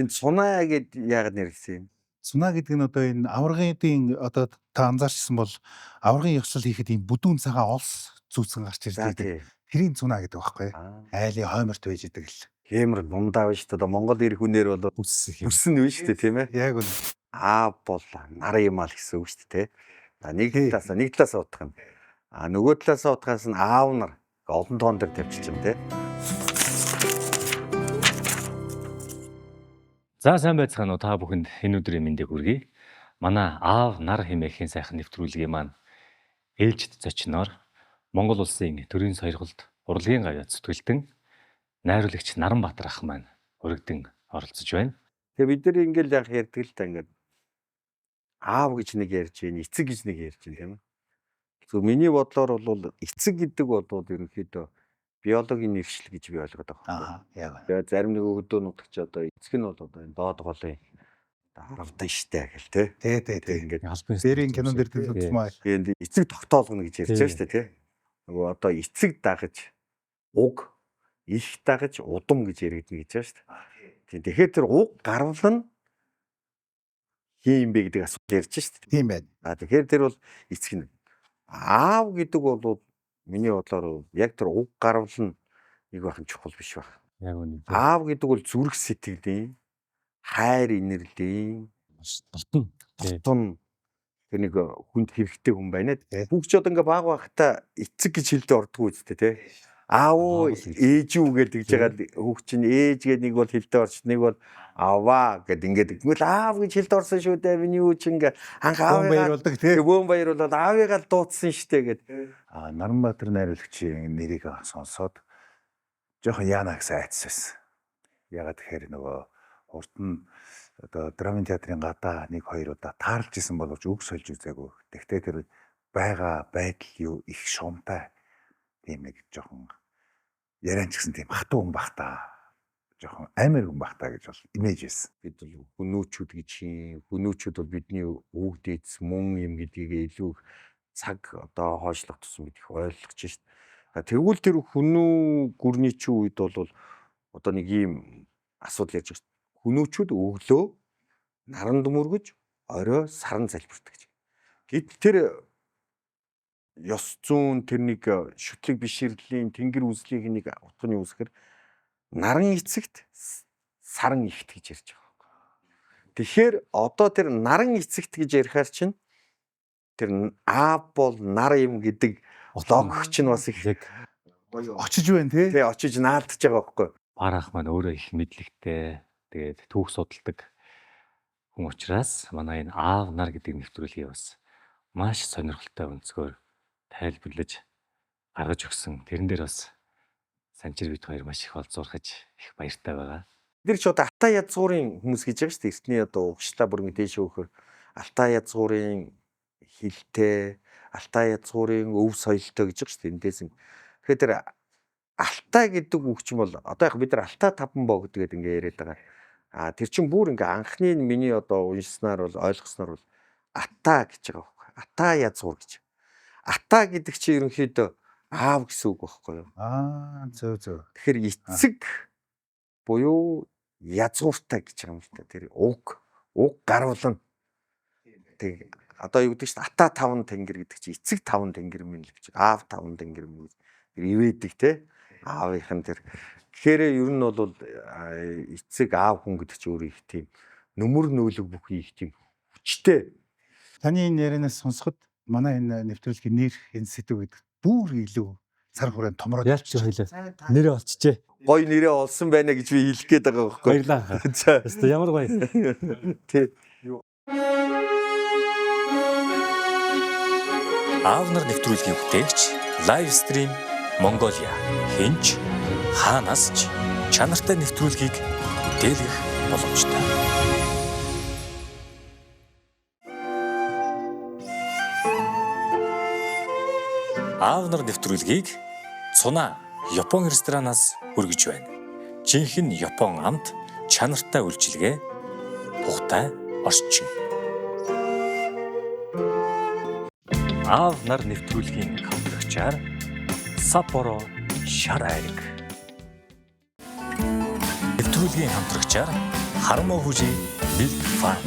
энэ цунаа гэд яагаад нэрвсэн юм? Цунаа гэдэг нь одоо энэ аваргын одоо та анзаарчсан бол аваргын ёслол хийхэд ийм бүдүүн цагаан олс зүүцэн гарч ирдэг. Тэрийн цунаа гэдэг байхгүй. Айлын хойморт байж идэг л. Хэмэр дундаа биш одоо Монгол ирэх хүнээр бол үссэн нь биш үү тийм ээ? Яг үл. Бол нар юмаа л гэсэн үг шүү дээ. Нэг талаас утгах нь. Нөгөө талаас утгаас нь аав нар олон тоон дээр тавьчих юм те. За сайн байцгаана уу та бүхэнд энэ өдрийн мэндийг хүргэе. Манай аав нар хэмээхийн сайхан нэвтрүүлгийн маань ээлжид зочноор Монгол улсын төрийн соёрхолд урлагийн гавьяа зүтгэлтэн найруулагч Наранбаатар ах маань өргөдөн оролцож байна. Тэгээ бид нар ингээл яг ярьдаг л та ингээд аав гэж нэг ярьж байна, эцэг гэж нэг ярьж байна тийм ээ. Зөв миний бодлоор бол эцэг гэдэг бол ерөнхийдөө биологийн нэгшил гэж би ойлгоод байгаа. Яг. Тэгээ зарим нэг өгдөө нутагч одоо эцэг нь бол одоо энэ доод голын харавдан штэ гэл тий. Тий. Ингээд Албан дээрийн кинон дээр үзмээ. Тэгээд эцэг тогтоолгоно гэж ярьж байгаа штэ тий. Нөгөө одоо эцэг дагаж уг, их дагаж удам гэж яригдана гэж байгаа штэ. Тэгэхээр тэр уг гарвал нь хин юм бэ гэдэг асуулт ярьж штэ. Тийм байна. Тэгэхээр тэр бол эцэг нь. Аав гэдэг бол миний бодлоор яг тэр уг гарвал нь нэг бахан чухал биш баг. Яг үнэ. Аав гэдэг бол зүрх сэтгэлийн хайр инэрлийн тутам тэр нэг хүнд хэрэгтэй хүн байна. Бүгд ч одоо ингээ баг багта эцэг гэж хэлдэ ордгоо үстэй те. Аав ээж юу гэдэг жагаад хүүхд чинь ээж гэдэг нэг бол хэлдэ орч нэг бол аваа гэдэг ингээд тэгвэл аав гэж хэлдэ орсон шүү дээ. Миний юу ч ингээ анх аав баяр болдог те. Бөөн баяр бол аавыгаа л дуудсан штэ гэд. Наранбаатар найруулагчийн нэрийг сонсоод жоохон яана гэсэн айдас байсан. Ягаад тэгэхээр нөгөө урд нь одоо драмын театрын гадаа 1-2 удаа таарлж исэн боловч үг сольж үзээгүй. Тэгтээ тэр байгаа байдал юу их шуумтай. Тийм нэг жоохон ярианч гэсэн тийм хатуу хүн бах та. Жоохон амар хүн бах та гэж бол имиж байсан. Бид бол хүнүүчүүд гэж юм. Хүнүүчүүд бол бидний өвөг дээдс мөн юм гэдгийг илүү цаг одоо хойшлох тусам бид их ойлгож шít. Тэгвэл тэр хүнүү гүрний чи үед бол одоо нэг ийм асуудал ярьж байна. Хүнүүчүүд өглөө наран дүмөргөж орой саран залбирдаг гэж. Гэт тэр ёс зүйн тэр нэг шүтлэг биширлийн тэнгэр үзлийг нэг утганы үсгэр наран эцэгт саран ихт гэж ярьж байгаа. Тэгэхээр одоо тэр наран эцэгт гэж ярихаар чинь тэр аав бол нар юм гэдэг логч нь бас их очиж байна тий. Тий очиж наалдаж байгаа байхгүй. Барах маань өөрөө их мэдлэгтэй. Тэгээд түүх судалдаг хүн учраас манай энэ аав нар гэдэг нэвтрүүлгийг бас маш сонирхолтой өнцгөр тайлбарлаж гаргаж өгсөн. Тэрэн дээр бас санчир бид хоёр маш их олзуурхаж их баяртай байгаа. Тэр ч одоо Алтай язгуурын хүмүүс гэж байгаа шүү дээ. Эртний одоо угшлаа бүрэн дээш өөхөр Алтай язгуурын хилтэй, Алтай язгуурын өв соёлтой гэж байгаа шүү дээ. Эндээс нь. Тэгэхээр тэр Алтай гэдэг үг чинь бол одоо яг бид нар Алтай таван боо гэдэг ингээ яриад байгаа. Тэр чинь бүр ингээ анхны миний одоо уншснаар бол ойлгосноор бол Ата гэж байгаа байхгүй. Ата язгуур гэж. Ата гэдэг чинь ерөнхийдөө аав гэсэн үг байхгүй юу? Зөв. Тэгэхээр эцэг буюу язгууртай гэж байгаа юм л та. Тэр уг гарвал нь. Тэг одоо юу гэдэг чинь Ата таван тэнгэр гэдэг чинь эцэг таван тэнгэр мэн л гэж. Аав таван тэнгэр мэн гэж. Тэр ивэдэг те. Аавынх нь тэр. Тэгэхээр ер нь бол эцэг аав хүн гэдэг чинь өөрөө их тийм нүмер нөөлөг бүхий их тийм хүчтэй. Таны энэ ярианаас сонсоход манай энэ нэвтрүүлгийн нэр энэ сэдв гэдэг бүр илүү сар хүрээнд томроод Яаж ч хоёлаа нэрээ олчихжээ. Гой нэрээ олсон байна гэж би хэлэх гээд байгаа байхгүй. Баярлалаа. За ямар гоё. Тий. Аав нар нэвтрүүлгийн бүтээгч лайв стрим Монголиа хинч хаанаас ч чанартай нэвтрүүлгийг бүтээлгэх боломжтой. Аав нар нэвтрүүлгийг Цунаа Япон ресторанаас хүргэж байна. Жинхэнэ Япон амт чанартай үйлчилгээ, тухтай орчин. Аав нар нэвтрүүлгийн хамтрагчаар Саппоро шар айраг. Нэвтрүүлгийн хамтрагчаар Харамаа хүжи Milk Farm.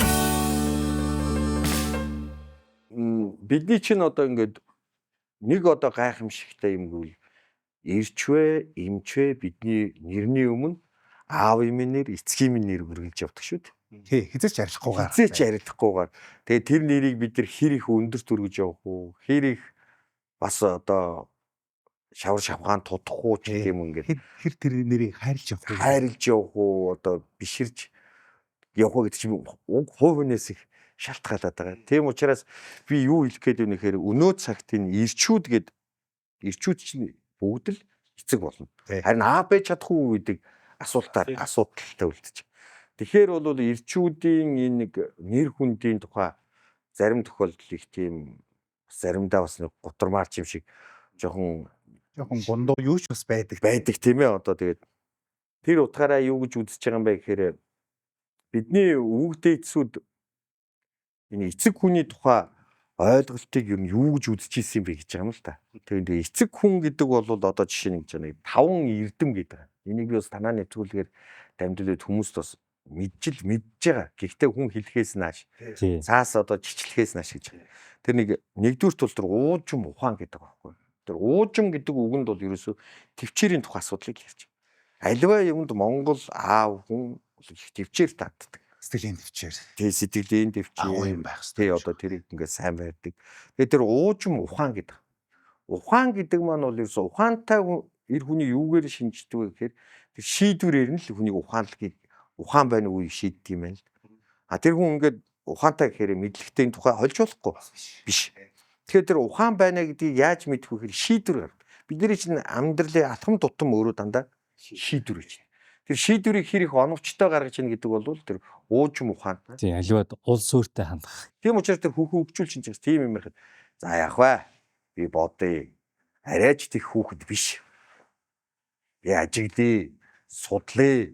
Бидний чинь одоо ингээд нэг одоо гайхамшигтай юм гэвэл ирчвэ, эмчвэ бидний нэрний өмнө аав эмийн нэр, эцгийн нэр үргэлж явдаг шүү дээ. Тий, хизээч ярихгүйгээр. Хизээч яригдахгүйгээр. Тэгээ тэр нэрийг бид нар хэр их өндөр төргөж явах уу? Хэр их бас одоо шавар шавхаан тутах уу гэх юм ингээд Хэр тэр нэрийг хайрлж явах вэ? хайрлж явах уу? Одоо биширж явах гэдэг чинь уг хувь хүнээс их шалтгаалаад байгаа. Тийм учраас би юу хэлэх гээд байна гэхээр өнөө цагт энэ ирчүүд чинь бүгд л эцэг болно. Харин аа байж чадах уу гэдэг асуудалтай үлдэж. Тэгэхээр бол ирчүүдийн энэ нэг нэр хүндийн тухай зарим тохиолдол их тийм заримдаа бас нэг гутармаар юм шиг жоохон гондоо юу ч бас байдаг тийм ээ. Одоо тэгээд тэр утгаараа юу гэж үзэж байгаа юм бэ гэхээр бидний өвөг дээдсүүд энэ эцэг хүний тухай ойлголтыг ер нь юу гэж үзэж ирсэн бэ гэж байгаа юм л та. Тэгээд эцэг хүн гэдэг бол одоо жишээ нь гэж байна. 5 эрдэм гэдэг. Энийг би бас танаа нэвтрүүлгээр дамжуулаад хүмүүст бас мэдж байгаа. Гэхдээ хүн хэлэхээс нааш. Цаас одоо жичлэхээс нааш гэж. Тэр нэгдүгээр тул тэр уужим ухаан гэдэг байхгүй. Тэр уужим гэдэг үгэнд бол ерөөсөө төвчээрийн тухай асуудлыг ярьж байна. Аливаа юмд Монгол аав хүн их төвчээр татдаг. Сэтгэлийн төвчээр. Тий, сэтгэлийн төвчээр. Агуу юм байх хэрэгтэй. Тий, одоо тэрийг ингээд сайн байдаг. Тэгээ тэр уужим ухаан гэдэг. Ухаан гэдэг маань бол ерөөсөө ухаантай эр хүний юугээр шинждэг вэ гэхээр тэр шийдвэрээр нь л хүний ухаан байна уу шийддэг юм байна л. Тэр хүн ингээд ухаантай гэхээр мэдлэгтэй тухай олж болохгүй биш. Тэгэхээр тэр ухаан байна гэдгийг яаж мэдэх вэ гэхээр шийдвэр гаргав. Бидний чинь амьдралын алхам тутам өөрөө дандаа шийдвэр гэж. Тэр шийдвэрийг хэр их оновчтой гаргаж ийн гэдэг бол тэр уужим ухаан. Тийм, аливаад улс өөртөө хандах. Тийм учраас тэр хүүхэн хөгжүүлж чинь тийм юм ярихад за яах вэ? Би бодъё. Арайч tych хүүхэд биш. Би ажиглая, судлаа,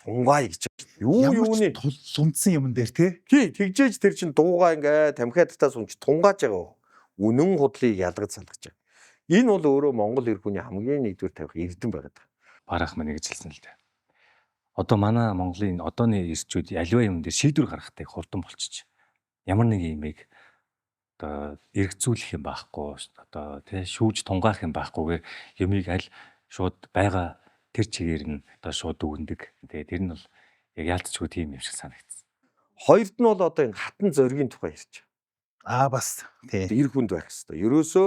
тунгаая гэж. Юуны сунцсан юм дээр тий. Тэгжээж тэр чин дуугаа ингээ тамхиадтаа сунч тунгааж байгаа. Үнэн худлыг ялгаж салгаж байгаа. Энэ бол өөрөө Монгол эр хүний хамгийн нэгдүгээр тавих эрдэм байгаад байгаа. Барах мань гэж хэлсэн л дээ. Одоо манай Монголын одооны ирчүүд аливаа юм дээр шийдвэр гаргахтай хурдан болчих. Ямар нэг юмыг одоо эргцүүлэх юм байхгүй, одоо тий шүүж тунгаах юм байхгүйгээр юмыг аль шууд байгаа тэр чигээр нь одоо шууд өгөндөг. Тэгээ тэр нь бол яг яалтчгүй тийм юм шиг санагдсан. Хоёрд нь бол одоо энэ хатан зоригийн тухай ярьж байгаа. Бас тий. Эр хүнд байх хэрэгтэй. Ерөөсөө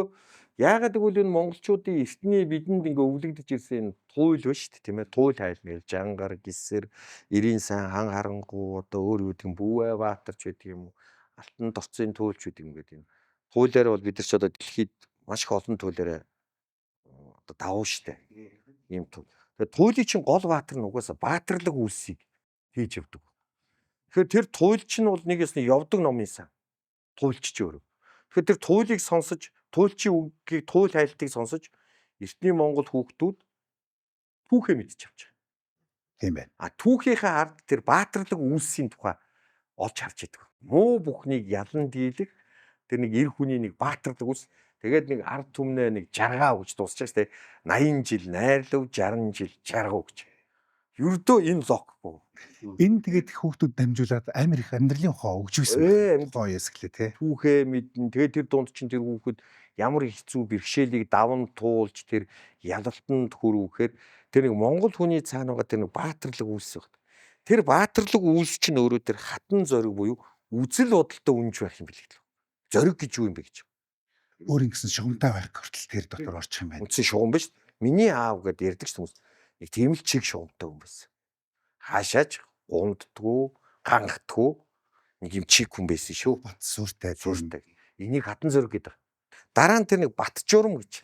яагаад гэвэл энэ монголчуудын эртний бидэнд ингээ өвлөгдөж ирсэн туйл ба шүү дээ, тийм ээ. Туйл хайлмэл, жангар, гисэр, эрийн сан, хан харангуй, одоо өөр юу гэдэг юм Бүүвэ Баатарч байдаг юм уу? Алтан дорцын туйлч гэдэг юм гээд энэ. Туйлаар бол бид нар ч одоо дэлхийд маш их олон туйлаараа одоо давуу шүү дээ. Ийм туйл. Тэгээд туйлын чинь гол баатар нь угаасаа баатарлаг үйлсийг хийж явдаг. Тэгэхээр тэр туйл чинь бол нэг ясны явдаг номын сан. Туйлч ч өөрөө. Тэгэхээр тэр туйлыг сонсож, туйлчийн үгийг, туйл хайлтыг сонсож эртний Монгол хүүхдүүд түүхээ мэдчих явж байгаа. Тийм байна. Түүхийнхээ ард тэр баатарлаг үйлсийн тухай олж харж идэг. Муу бүхнийг ялан дийлэх тэр нэг эр хүний нэг баатарлаг үйлс. Тэгээд нэг ард түмнээ нэг жаргаа гэж дуусчихсан шүү дээ. 80 жил найрлав, 60 жил жаргав гэж. Ердөө энэ логгүй. Энэ тэгээд хүүхдүүд дамжуулаад амар их амьдралын ухаан өгж байсан. Гоё эсгэлээ тий. Түүхээ мэднэ. Тэгээд тэр дунд чинь тэр хүүхэд ямар хэцүү бэрхшээлийг даван туулж тэр ялалтанд хүрвэхээр тэр нэг монгол хүний цаана байгаа тэр нэг баатарлаг үйлс байна. Тэр баатарлаг үйлс чинь өөрөө тэр хатан зориг буюу үзэл бодолтой үнж байх юм билээ. Зориг гэж юу юм бэ гэж. Өөр ингэсэн шугамтай байх хүртэл тэр дотор орчих юм байна. Үндсэн шугам биш. Миний аав гэдээ ярьдаг ч хүмүүс нэг тийм л чиг шугамтай хүн байсан. Хаашаач гунддгүү, гангадгүү нэг юм чиг хүн байсан шүү. Бат сүртэй. Энийг хатан зориг гэдэг. Дараа нь тэр нэг бат журам гэж.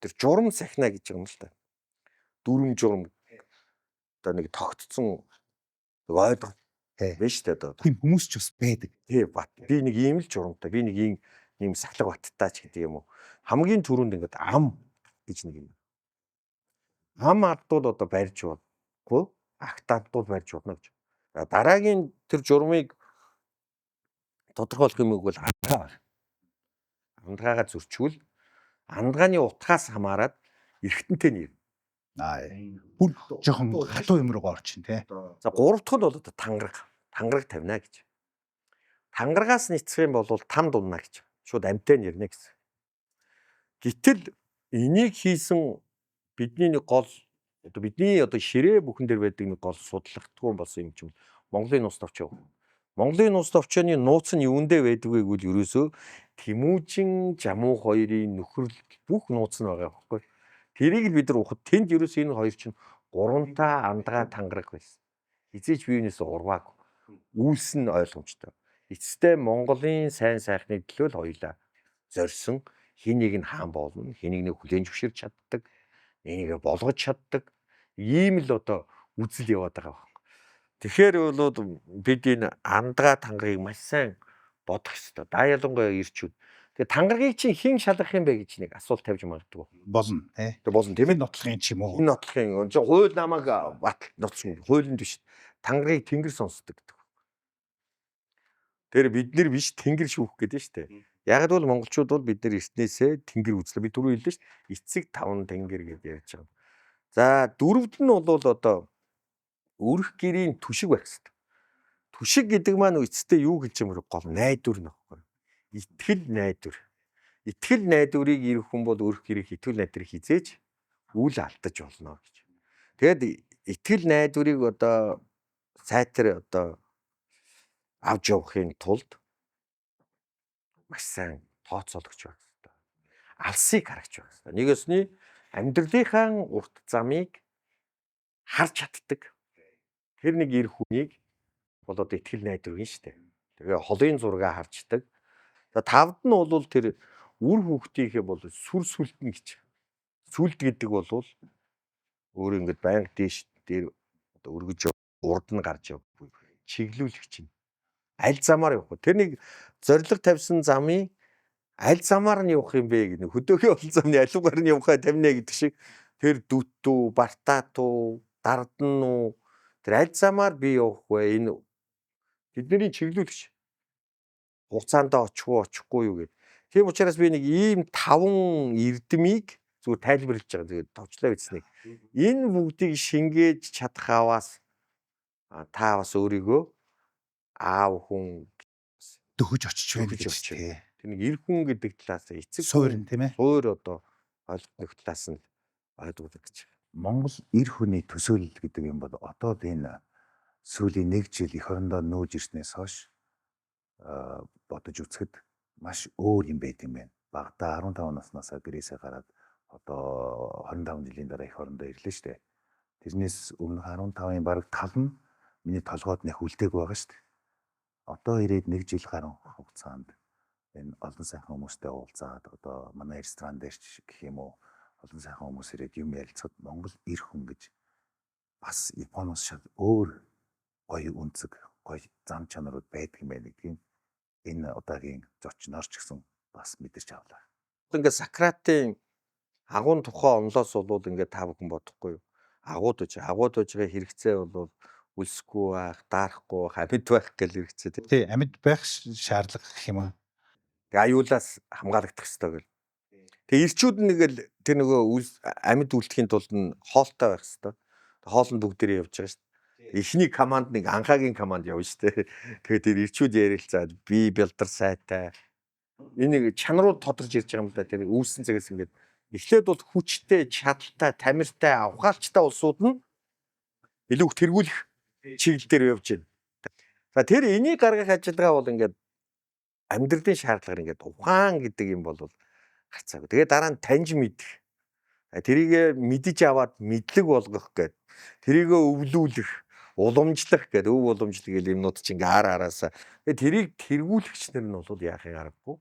Тэр журам сахина гэж юм л та. Дүрм журам. Одоо нэг тогтцсон ойлгоо. Биш тэ одоо. Тийм хүмүүс ч бас байдаг. Тий бат. Би нэг ийм л журамтай. Би нэг ийм сахлаг баттаа ч гэдэг юм уу. Хамгийн түрүүнд ингээд ам гэж нэг юм. Ам ардууд одоо барьж болгүй. Актаадууд барьж болно гэж. Дараагийн тэр журмыг тодорхойлох юм бол андгаа. Андгаагаа зөрчүүл андгааны утгаас хамаарат эргэтэнтэй нэр. Бүр жоохон хатуу юм руу орчин тий. За 3 дахь нь бол одоо тангараг тавина гэж. Тангарагаас нийцэх юм бол там дунна гэж. Шууд амтай нэрнэ гэсэн. Гэтэл энийг хийсэн бидний нэг гол одоо бидний одоо ширээ бүхэн дээр байдаг нэг гол судлагдгүй болсон юм чинь Монголын нууц товч яв. Монголын нууц товчооны нууц нь юундэ байдаг вэ гэвэл ерөөсөө Тэмүүжин Жамуу хоёрын нөхрөл бүх нууц нь байгаа байхгүй. Тэрийг л бид нар ухад тэнд ерөөсөө энэ хоёр чинь гурамтаа андгаа тангараг байсан. Хизээч биенээс урвааг үйлс нь ойлгомжтой. Эцэстээ Монголын сайн сайхны төлөө л хоёлаа зорьсон. Хэнийг нь хаан болно, хэнийг нэг хүлээн зөвшөөрч чаддаг, энийг болгож чаддаг. Ийм л одоо үзэл яваад байгаа байна. Тэгэхээр бол бид энэ андгаа тангарыг маш сайн бодох ёстой. Да ялангуяа ирчүүд. Тэгээ тангарыг чинь хэн шалгах юм бэ гэж нэг асуулт тавьж магадгүй. Болно тий. Тэгээ болно тийм ээ. Нотлохын ч юм уу. Энэ нотлохын хууль намайг бат нотлсон хуулинд биш. Тангарыг тэнгэр сонсдог гэдэг. Тэр бид нар биш тэнгэр шүүх гэдэг нь шүү дээ. Яг л монголчууд бол бид нар эртнээсээ тэнгэр үзлээ. Би түрүү хэллээ шүү дээ. Эцэг таван тэнгэр гэж ярьж байгаа. За дөрөвд нь бол одоо өрх гэрийн түшиг байх хэрэгтэй. Түшиг гэдэг маань эцэстээ юу гэж юм бэ? Гол найдвар нөхгүй. Итгэл найдвар. Итгэл найдварыг ирэх хүн бол өрх гэрийг итгэл найдварыг хизээж үл алдаж болно гэж. Тэгэд итгэл найдварыг одоо сайтар одоо авч явахын тулд маш сайн тооцоологч байх хэрэгтэй. Алсыг харагч байх хэрэгтэй. Нэгөөсний амьдралынхаа урт замыг харж чаддаг. Тэр нэг эр хүнийг бол одоо итгэл найдвар юм шүү дээ. Тэгээ холын зургаа харчдаг. За тавд нь бол тэр үр хүүхдийнхээ бол сүр сүлтэн гэж. Сүлд гэдэг бол өөр ингэж байнга дээш дээр одоо өргөж урд нь гарч явах чиглүүлэгч нь. Аль замаар явах вэ? Тэр нэг зориг тавьсан замын аль замаар нь явах юм бэ гэх. Хөдөөхий бол замны алуугаар нь явахаа тавина гэдэг шиг тэр дүтүү, бартаатуу, дардан уу тэр аль замаар би явах вэ? Энэ бидний чиглүүлэгч. Хугацаанд очих уу, очихгүй юу гэдэг. Тийм учраас би нэг ийм 5 эрдмийг зүгээр тайлбарлаж байгаа. Тэгээд товчлоо бичснийг. Энэ бүгдийг шингээж чадах аваас та бас өөрийгөө аав хүн дөхөж очиж байна дөхөж гэж очиж тий. тэр нэг эр хүн гэдэг талаас эцэг Суурь нь тийм ээ. суур одоо ойлгох талаас нь ойлгуулдаг гэж. Монгол эр хүний төсөөлөл гэдэг юм бол одоо энэ сүүлийн 1 жил эх орондоо нөөж ирснээс хойш бодож үзэхэд маш өөр юм байт юм байна. Багада 15 наснасаа гэрээсээ гараад одоо 25 жилийн дараа эх орондоо ирлээ шүү дээ. Тэрнээс өмнөх 15-ын бараг тал нь миний толгойд нэх үлдээг байгаа шүү дээ. Одоо ирээд 1 жил гаруй хугацаанд энэ олон сайхан хүмүүстэй уулзаад одоо манай ресторан дээр гэх юм уу олон сайхан хүмүүс ирээд юм ярилцахад Монгол эр хүн гэж бас Японоос шал өөр гоё үнцэг гоё зам чанарууд байдаг юм байна гэдгийг энэ удаагийн зочноор ч гэсэн бас мэдэрч авлаа. Ингээд Сократын агуун тухай онлоос бол ингээд та бүхэн бодохгүй юу? Агуудж байгаа хэрэгцээ бол үлсэхгүй байх, даарахгүй байх, амьд байх гэл хэрэгцээ тийм. Тий, амьд байх шаардлага гэх юм аа. Тэгээ аюулаас хамгаалагдах хэрэгтэй гэл. Тэгээ ирчүүд нэг л тэр нөгөө амьд үлдэхийн тулд нь хоолтой байх хэрэгтэй. Хоолнд бүгдээрээ явж байгаа шүү дээ. Эхний команд нэг анхаагийн команд явна шүү дээ. Тэгээ тэр ирчүүд ярилцаад би бэлдар сайтай. Энийг чанарууд тодорж ирж байгаа юм да. Тэр үүссэн цагаас ингээд эхлээд бол хүчтэй, чадaltaй, тамиртай, авахаалчтай улсууд нь илүү их тэргүүлэх чиглэл дээр явж байна. За тэр энийг гаргах ажиллагаа бол ингээд амьдралын шаардлагаар ингээд ухаан гэдэг юм бол гарцаагүй. Тэгээ дараа нь таньж мэдэх. Тэрийг мэдэж аваад мэдлэг болгох гэдэг. Тэрийг өвлүүлэх, уламжлах гэдэг. Өв уламжлах гэх юмнууд чинь ингээ араасаа. Тэгээ тэрийг тэргүүлэгч нар нь бол яахыг аргагүй.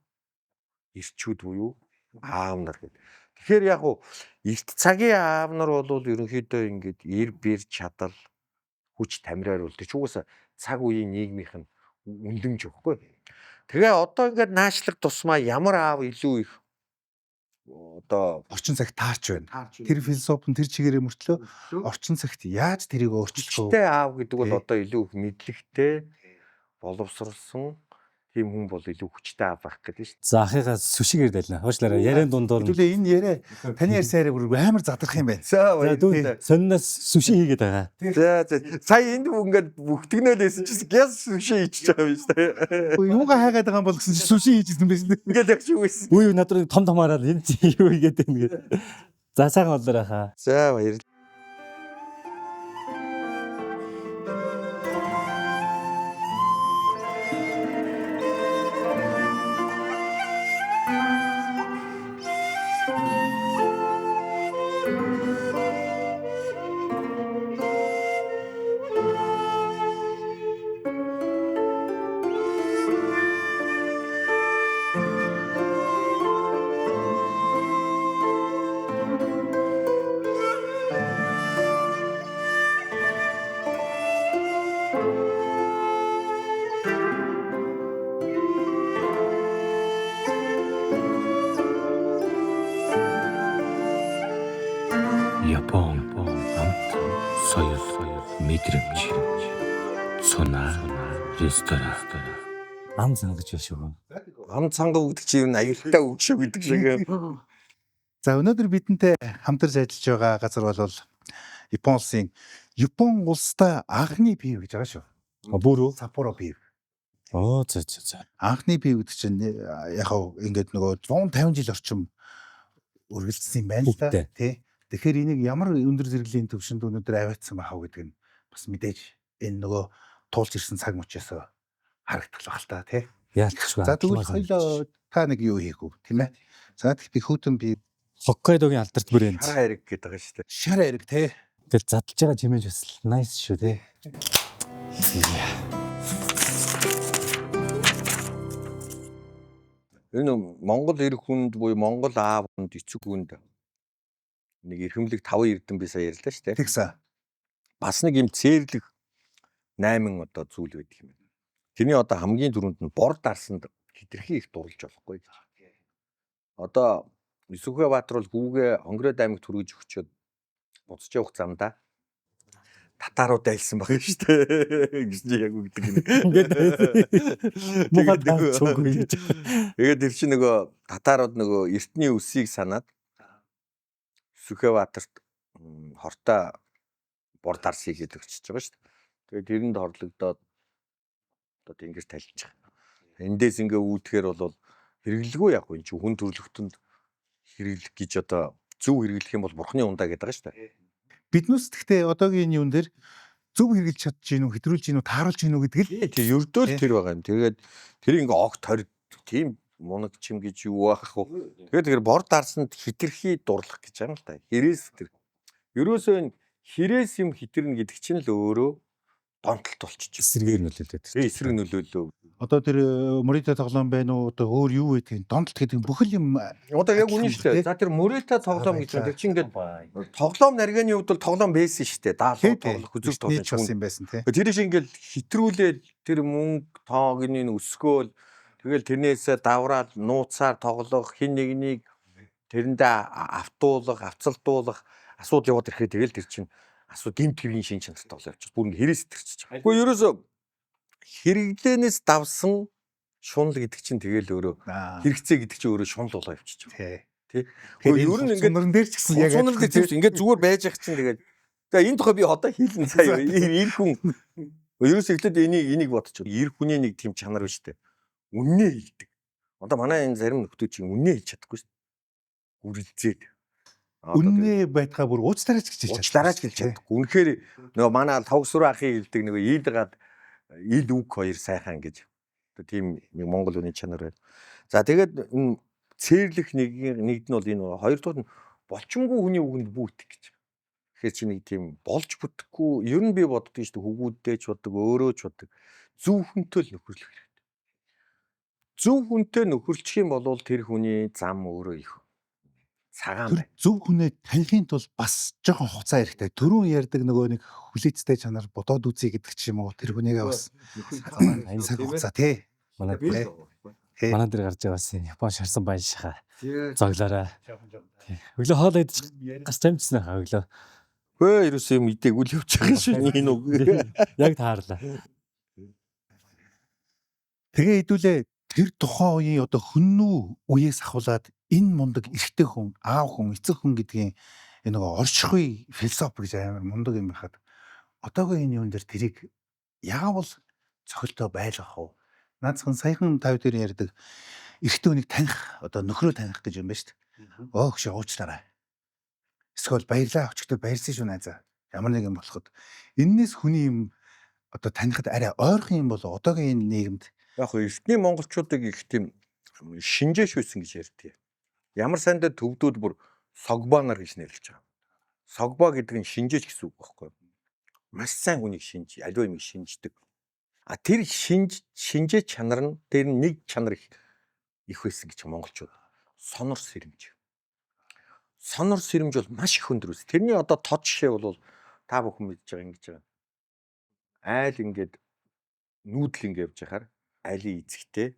Ирчүүд буюу аав нар гэдэг. Тэгэхээр яг уу эрт цагийн аав нар бол ерөнхийдөө ингээд эр бэр чадал хүч тамираар үлдэж угаасаа цаг үеийн нийгмийнх нь үндэмж өгөхгүй. Тэгээ одоо ингээд наашлах тусмаа ямар аав илүү их одоо Орчин цагт таарч байна. Тэр философи нь тэр чигээрээ мөртлөө орчин цагт яаж тэрийг өөрчлөх вэ? хүчтэй аав гэдэг бол одоо илүү их мэдлэгтэй боловсролсон тийм хүн бол илүү хүчтэй авах гэдэг шүү дээ. За ахыгаа сүшигээр дайлна. Хоошлаараа яриан дундуур. Хэдүүлээ энэ яриа таны ярьсан яриа бүр амар задрах юм байна. За За дүү сонноос сүши хийгээд байгаа. За сая энд ингээд бүхтгнэл байсан чинь гяс сүши хийчихэж байгаа юм шүү дээ. Юугаа хайгаад байгаа юм бол гэсэн чинь сүши хийжсэн байсан. Ингээд яг шиг байсан. Үгүй над руу том томаараад энэ чи юу хийгээд байна гэдэг. За сайхан болоорой хаа. За баярлалаа. Япон амт соёл мэдрэмж сунаа ресторан Ам зангаж байна шүү. Ам цанга өгдөг чи юу аюултай үг шүү гэдэг шиг. За өнөөдөр бидэнтэй хамтарч ажиллаж байгаа газар бол Япон улсын Япон улстай анхны бие гэж байгаа шүү. Бүр үү? Саппоро бие. Оо за. Анхны бие гэдэг чинь яг ингээд нөгөө 150 жил орчим үргэлжлсэн юм байна л да. Хүүхдтэй. Тий. Тэгэхээр энийг ямар өндөр зэрэглийн төвшөнд өнөөдөр аваатсан байхаа гэдэг нь бас мэдээж энэ нөгөө туулж ирсэн цаг мөчөөс харагдах л байна та тий. Яалтчгүй. За тэгвэл хоёлоо та нэг юу хийх вэ тийм ээ. За би хүүтэн би Хоккайдогийн алдарт брэнд. Хараа хэрэг гэдэг байгаа шүү дээ. шар хэрэг тий. Тэгэл задлж байгаа чимээж бас nice шүү те. Энэ Монгол эрх хүнд буюу Монгол аав хүнд эцэг хүнд нэг эрхэмлэг 5 эрдэм би сая ярьлаа шүү дээ. Тэгсэн. Бас нэг юм цээрлэх 8 одоо зүйл байдаг юм байна. Тэрний одоо хамгийн түрүүнд нь бор дарсанд хитрхи их дурлж болохгүй гэж. Одоо Сүхбаатар бол хүүгээ Онгород аймагт хүргэж өгчөөд буцаж явах замдаа татарууд айлсан байгаа шүү дээ. Гэж чи яг үгдэг юм. Мухад цугүй гэж. Тэгээд тэр чинь нөгөө татарууд нөгөө эртний үсийг санаад Сүхбаатарт хортой бор дарс хийгээд өгчөж байгаа шүү дээ. Тэгээд тэрэнд хорлогдоод одоо тэнгэр талж байгаа. Эндээс ингээ үүдхээр бол хэрэглэгүй яг энэ чинь хүн төрлөختөнд хэрэглэх гэж одоо зөв хэрэглэх юм бол бурхны ундаа гэдэг байгаа шүү дээ. Биднээс гэхдээ одоогийн юун дээр зөв хэрэгжилж чадж гинүү, хэтрүүлж гинүү, тааруулж гинүү гэдэг л Тэг ердөө л тэр байгаа юм. Тэгээд тэр ингээ огт хориг тийм мунаг чим гэж юу байх вэ? Тэгээд тэр бор дарсанд хитрхи дурлах гэж байгаа юм л та. Хэрээс тэр. Ерөөсөө энэ хэрээс юм хитрнэ гэдэг чинь л өөрөө донтолт болчих. Эсрэгээр нөлөөлөд. Эсрэг нөлөөлөө. одоо тэр Морита тоглоом байна уу, одоо өөр юу гэдэг нь донтолт гэдэг нь бүхэл юм Одоо яг үнэн шүү дээ. За тэр Морита тоглоом гэж байна. Тэр чинь ингээд тоглоом нарганы хувьд бол тоглоом байсан шүү дээ. Даалгавар тоглох, үзүүр нийт тоглох. болсон юм байсан тий. Тэр шиг ингээд хитрүүлээд тэр мөнгө тоогныг өсгөөл тэгэл тэрнээсээ давраад нууцаар тоглох, хин нэгнийг тэрэндээ авцалдуулах асуудал яваад ирэхэд тэгэл тэр чинь гэмт хэвийн шин чанартай болоо явчих. Бүр ингэ хэрэг сэтэрч байгаа. Гэхдээ ерөөсө хэрэглэнээс давсан шунал гэдэг чинь тэгэл өөрөө хэрэгцээ гэдэг чинь өөрөө шунал болоо явчих. Тий. Гэхдээ ер нь ингээд сунран дээр ч гэсэн яг сунал дээр тийм ингээд зүгээр байж ах чинь тэгээд за энэ тухай би одоо хэлэн заяа. Ир хүн ерөөсө эхлээд энийг бодчих. Ир хүний нэг тийм чанар биш үү? Үннээ хэлдэг. Одоо манай энэ зарим нөхдөө чинь үннээ хэлж чадахгүй шүү дээ. Үрэлзээд. үннээ байтгаа бүр уучлаарай гэж хэлж Уучлаарай гэж чадахгүй. Үнэхээр нөгөө манай тавгсруу ахын хэлдэг нөгөө ийдгаад ил үг хоёр сайхан гэж. Одоо тийм нэг монгол хүний чанар байна. За тэгээд энэ цээрлэх нэгд нь бол энэ хоёрдугаар нь болчмгүй хүний үгэнд бүүтэх гэж. Тэгэхээр чи нэг тийм болж бүтэхгүй ер нь би боддог шүү дээ. Хөвгүүддээ ч боддог, өөрөө ч боддог. Зөв хүнтэй л нөхөрлөх хэрэгтэй. Зөв хүнтэй нөхөрлөх юм бол тэр хүний зам өөрөө их цагаан Тэр байна. зөв хүнээ танихын тулд бас жоохон хугацаа хэрэгтэй. Түрүүн ярьдаг нөгөө нэг хүлээцтэй чанар бодоод үзье гэдэг ч юм уу. Тэр хүнийгээ бас цаг хугацаа тий. Манай Тий. манай дээр гарч байгаа бас Япон шарсан баян шахаа. Зоглоорой. Өглөө хоол идэж гас тамжсан хаа өглөө. Хөө ерөөсөө юм идээг үл явж байгаа шүү. Энэ үг. Яг таарлаа. Тэгээ хэдүүлээ тэр тухайн үеийн одоо хүннүү үеэс ахуулаад энэ мундаг эрэгтэй хүн, аав хүн, эцэг хүн гэдгийн энэ нөгөө оршихуй философи гэж амар мундаг юм байхад одоогийн энэ юм дээр тэрийг яавал цохилтоо байлгах вэ? Наадхан саяхан тав дээр ярьдаг эрэгтэй хүнийг таних одоо нөхрөө таних гэж юм байна шүү дээ. Өөгш уучлаарай. Эсвэл баярлаа өчигдөр баярсан шүү найзаа. Ямар нэг юм болоход эннээс хүний юм одоо танихад арай ойрхон юм болоо одоогийн энэ нийгэмд Яг хөө эртний монголчуудыг их тийм шинжээш байсан гэж ярьдгийг. Ямар сандаа төвдүүд бүр согба нар гэж нэрлэж байгаа. Согба гэдэг нь шинжээч гэсэн үг байхгүй юу? Маш сайн хүнийг шинж, аливаа юмыг шинждэг. А тэр шинжээ чанар нь тэр нэг чанар их байсан гэж монголчууд. Сонор сэрэмж. Сонор сэрэмж бол маш их өндөр үс. Тэрний одоо тод жишээ бол та бүхэн мэдж байгаа ингэж байгаа. Айл ингээд нүүдэл ингээд явж байхаар айлын эзэгтэй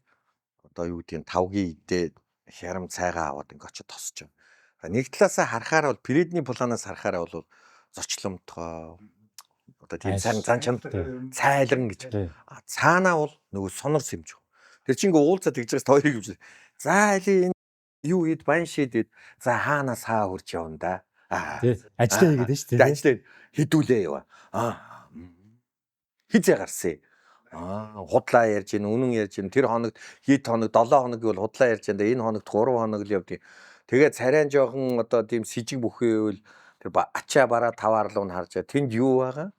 одоо юу гэдгийг тавгийн идээ хярам цайгаа аваад ингээд очиж тосч байгаа. Нэг талаасаа харахаар бол передний планаас харахаар бол зочломтгой одоо тийм сайн зан чанартай цайлран гэж. Цаанаа бол нөгөө сонор сэмж. Тэр чинь ингээд уулзаад тэгж байгаас тойрыг юм шиг. За айлын юу ид баян шидэд за хаанаас хаа хурж явна да. Ажлаа хийгээд шүү дээ. Ажлаа хідүүлээ ява. Хизээ гарсан. Худлаа ярьж гин, үнэн ярьж гин. Тэр хоногт хэд хоног 7 хоног гэвэл худлаа ярьж гин. Энэ хоногт 3 хоног л явдیں۔ Тэгээд царайн жоохон одоо тийм сэжиг бүхээвэл тэр ачаа бараа таваарлуу нь харж тэнд юу байгаа?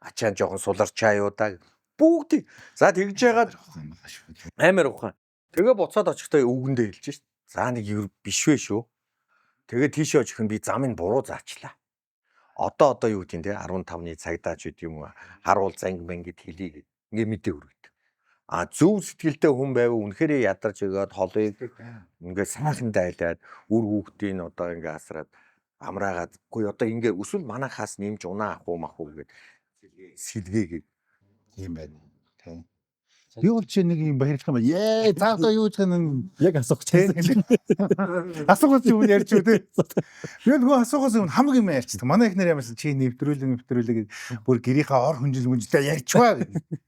Ачаа жоохон суларчаа юу да. Бүгдийг за тэгж яагаад амар ухаан. Тэгээ буцаад очихдоо үгэндээ хэлж шít. За нэг биш вэ шүү. Тэгээ тийшээ очих нь би замыг буруу заачлаа. Одоо юу гэдэг нь те 15-ны цагдаач гэдэг юм уу харуул занг мэнгид хэлий гэд ингээ мэдээ өргөдөг. Зөв сэтгэлтэй хүн байвал үнэхээр ядарч өгөөд холыг ингээ сайхан дайлаад үр хүүхдийн одоо ингээ асраад амраагаад үгүй одоо ингээ өсвөл манахаас нэмж унаа ах уу мах уу гэд сэлгээгээд юм байна. Тийм. Би бол чи нэг юм баярлах юм. Заавал юу гэх юм Яг асуух чинь. асуугаас юм ярьж үү те. Би нөгөө асуугаас юм хамаг юм ярьчихсан. Манай ихнэр ямарсан чи нэвтрүүлэг бүр гэрийнхаа ор хүнжилмүнжлээ ярьчваа гэдэг.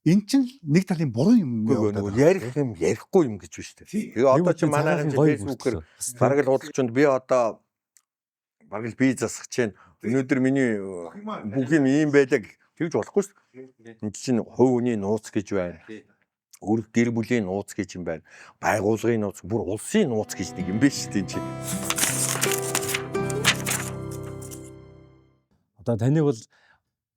Эн чинь нэг талын буруу юм нөгөө ярих юм ярихгүй юм гэж байна шүү дээ. Тэгээ одоо чи манайхан фэйсбүүкээр бараг л худалчинд би одоо бараг л би засах чинь өнөөдөр миний бүх юм ийм байлаа тэгж болохгүй шүү дээ. Энд чинь хувь хүний нууц гэж байна. Өөр гэр бүлийн нууц гэж юм байна. Байгууллагын нууц, бүр улсын нууц гэж нэг юм биш шүү дээ чи. Одоо таныг бол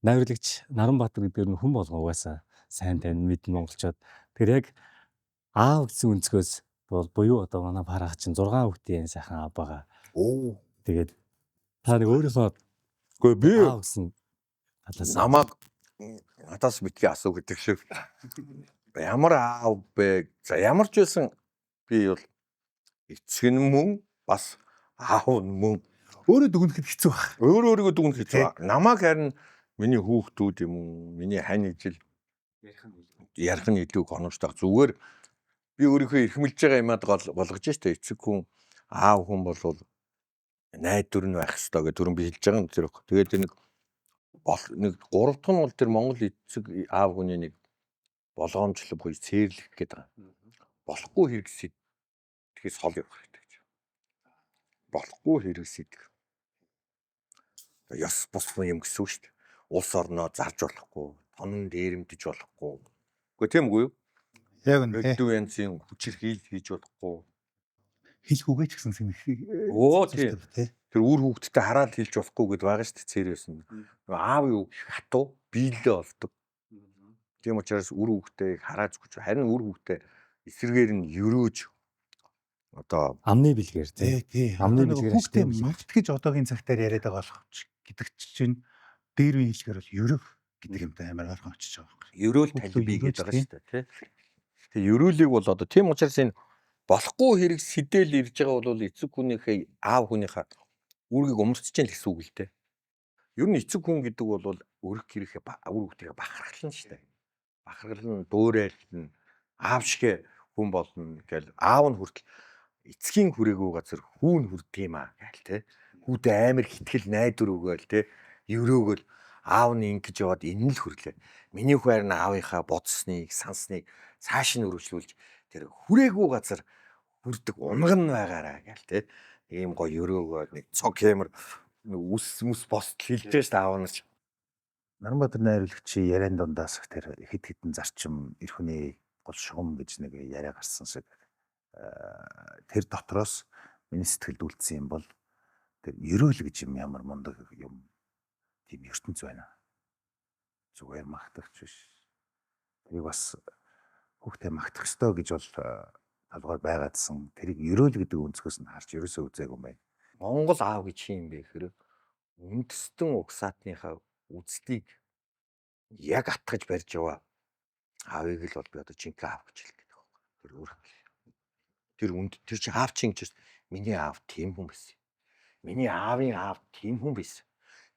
найрлагч Наранбаатар гэдэг нь хүн болгоо угаасаа сайн тань мэдэн монголчууд. Тэр яг аав гэсэн өнцгөөс бол буюу одоо манай парах чинь 6 хүүхдийн сайхан аав байгаа. Тэгээд та нэг өөрийнхөө Гэхдээ би аав гэсэн талаас намайг надаас битгий асуу гэдэг шиг. Ямар аав бэ? За ямар ч байсан би бол эцэг нь мөн бас аав нь мөн. өөрөө дүгнэхэд хэцүү баг. Өөрийгөө дүгнэх хэцүү. Намайг харин миний хүүхдүүд юм уу? Миний хань ижил ярих нь илүү гоногчтой. Зүгээр би өөрийнхөө эрхмэлж байгаа юмад болгож штэ эцэг хүн аав хүн болвол найдвар нь байх хэрэгтэй гэж түрүүн би хэлж байгаа юм тэр. Тэгээд нэг 3 дахь нь бол тэр Монгол эцэг аав хүний нэг болгоомжлог буюу цээрлэх гэдэг байгаа. Болохгүй хэрэгсэд тэгэхээр сол явах хэрэгтэй гэж. Болохгүй хэрэгсэд. Яс босны юм гэсэн үг шүү дээ. Улс орноо зарж болохгүй, тонон дээрэмдэж болохгүй. Гэхдээ тийм үгүй юу? Яг үнэ. Өдөө янзын хүчээр хийж болохгүй. Хийлгүүгээ ч гэсэн сэнэх. Тийм. Тэр үр хүүхдтэй хараад хэлж болохгүй гэдээ байгаа шүү дээ цээрээс нь. Аав юу хатуу биелээ олдог. Тийм учраас үр хүүхдтэй хараад зүгч харин үр хүүхдтэй эсрэгээр нь өрөөж одоо амны бэлгээр тий. Амны бэлгээр хүүхдээ мавт гэж одоогийн цагтаар яриад байгаа болох гэдэг чинь дээр үе хэлгээр бол ерөөх гэдэг юмтай амар ойрхон очиж байгаа юм. ерөөл талбий гэж байгаа шүү дээ тий. Тэгээ ерөөлийг бол одоо тийм учраас энэ болохгүй хэрэг сэтэл ирж байгаа бол эцэг хүнийхээ аав хүнийхээ үүргийг умарчж ял гэсэн үг л дээ. Ер нь эцэг хүн гэдэг бол өрх гэрийнхээ үр хүүхдийг бахархлана шүү дээ. Бахархлан дуурайлна аав шиг хүн болно гэл аав нь хүртэл эцгийн хүрээгүй газар хүүн хүрдэг юм аа гээл те. Хүүтэй амар хитгэл найдвар өгөөл те. Ерөөгөл аав нь ингэж яваад энэ л хүрлээ. Миний хувьар нь аавынхаа бодсныг, сансныг цааш нь өргөжлүүлж тэр хүрээгүй газар хүрдэг унган байгаараа гээл те. Ийм гоё өрөөгөө нэг цог хэмэр үс босд хилдэж шүү дээ аав нар. Наранбаатар найруулагчийн яриан дундаас тэр хэд хэдэн зарчим эр хүний гол шугам гэж нэг яриа гарсан шиг тэр дотроос миний сэтгэлд үлдсэн юм бол тэр ерөөл гэж юм ямар мундаг юм тийм ертөнц байна. Зүгээр магтагч биш. Тэрийг бас хүүхдээ магтах ёстой гэж бол талгаар байгаадсан. Тэрийг ерөөл гэдэг өнцгөөс нь харж ерөөсөө үзээгүй юм байна. Монгол аав гэж юм бэ гэхээр үндэстэн угсаатныхаа үздийг яг атгаж барьж яваа аавыг л бол би одоо жинхэнэ аав гэж хэлдэг байхгүй. Тэр өөр. Тэр чи аав чинь гэж миний аав тийм хүн байсан. Миний аавын аав тийм хүн байсан.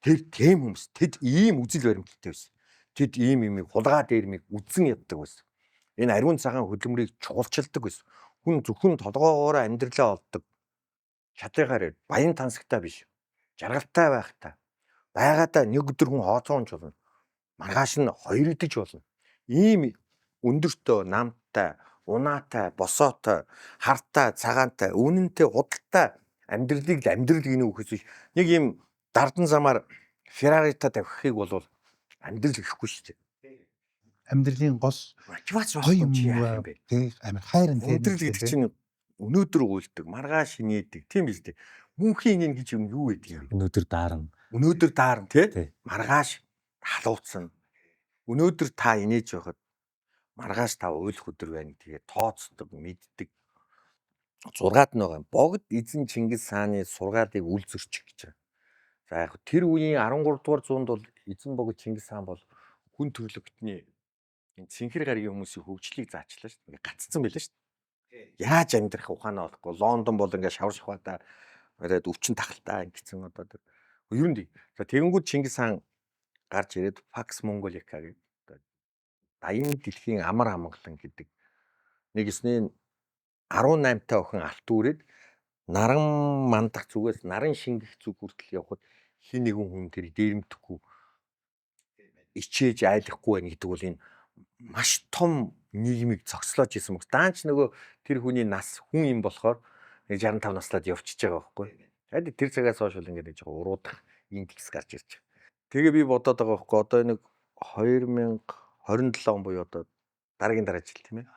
Тэр тийм хүмүүс тэд ийм үзэл баримталтай байсан. Тэд ийм имийг хулгай дээрмийг үдсэн яддаг байсан. Энэ ариун цагаан хөдөлмөрийг чуулчилдаг байсан. Хүн зөвхөн толгоогоор амьдралаа олдог. Чадрыгаар баян тансагтай биш. Жаргалтай байхтай. Байгаадаа нэг өдөр хүн хооцоонч болно. Маргааш нь хоёр идэж болно. Ийм өндөртөө, намтай, унаатай, босоотой, хартай, цагаантай, үнэнтэй, худалтай амьдралыг л амьдрал гинэ үхэж биш. Нэг ийм дардан замаар Феррарита тавихыг бол амьдрал гэхгүй шүү дээ. Амьдралын гол Мотивац гоё юм байхгүй яах юм бэ? тий амар хайрын Амьдрал гэдэг чинь өнөөдөр уйлдаг, маргааш инээдэг, тийм биз дээ. Мөнхийн инeen гэж юм юу гэдэг юм бэ? Өнөөдөр даарна. Өнөөдөр даарна тий? Тий. Маргааш халууцсан. Өнөөдөр та инээж байхад маргааш та уйлах өдөр байна. Тэгээ тооцдог, мэддэг. 6-ад нь байгаа. Богд эзэн Чингис хааны сургаалыг үл зөрчих гэж байна. За яг тэр үеийн 13 дугаар зуунд бол эзэн богд Чингис хаан бол хүн төрлөختний энэ цэнхэр гаригийн хүмүүсийн хөгжлийг заачлаа шүү дээ. Ингээ гаццсан байлаа шүү дээ. Яаж амьдрах ухаанаа олохгүй. Лондон бол ингээ шавар шахаадаа ирээд өвчин тахалтай ингэсэн одоо тэр ер нь. За тэгэнгүүт Чингис хаан гарч ирээд Pax Mongolica гэдэг даян дэлхийн амар амгалан гэдэг нэг эсний 18 та охин алт үүрээд наран мандах зүгээс наран шингэх зүг хүртэл явхад хин нэгэн хүн тэр дээрэмдэхгүй ичээж айлахгүй байна гэдэг бол энэ маш том нийгмийг цогцлоож исэн мөс. Даанч нөгөө тэр хүний нас хүн юм болохоор 65 наслаад явчихж байгаа байхгүй. Хайд тэр цагаас хойш бол ингээд нэг жоо уруудах индекс гарч ирж байгаа. Тэгээ би бодоод байгаа байхгүй. Одоо нэг 2027 он буюу одоо дараагийн дараа жил тийм ээ.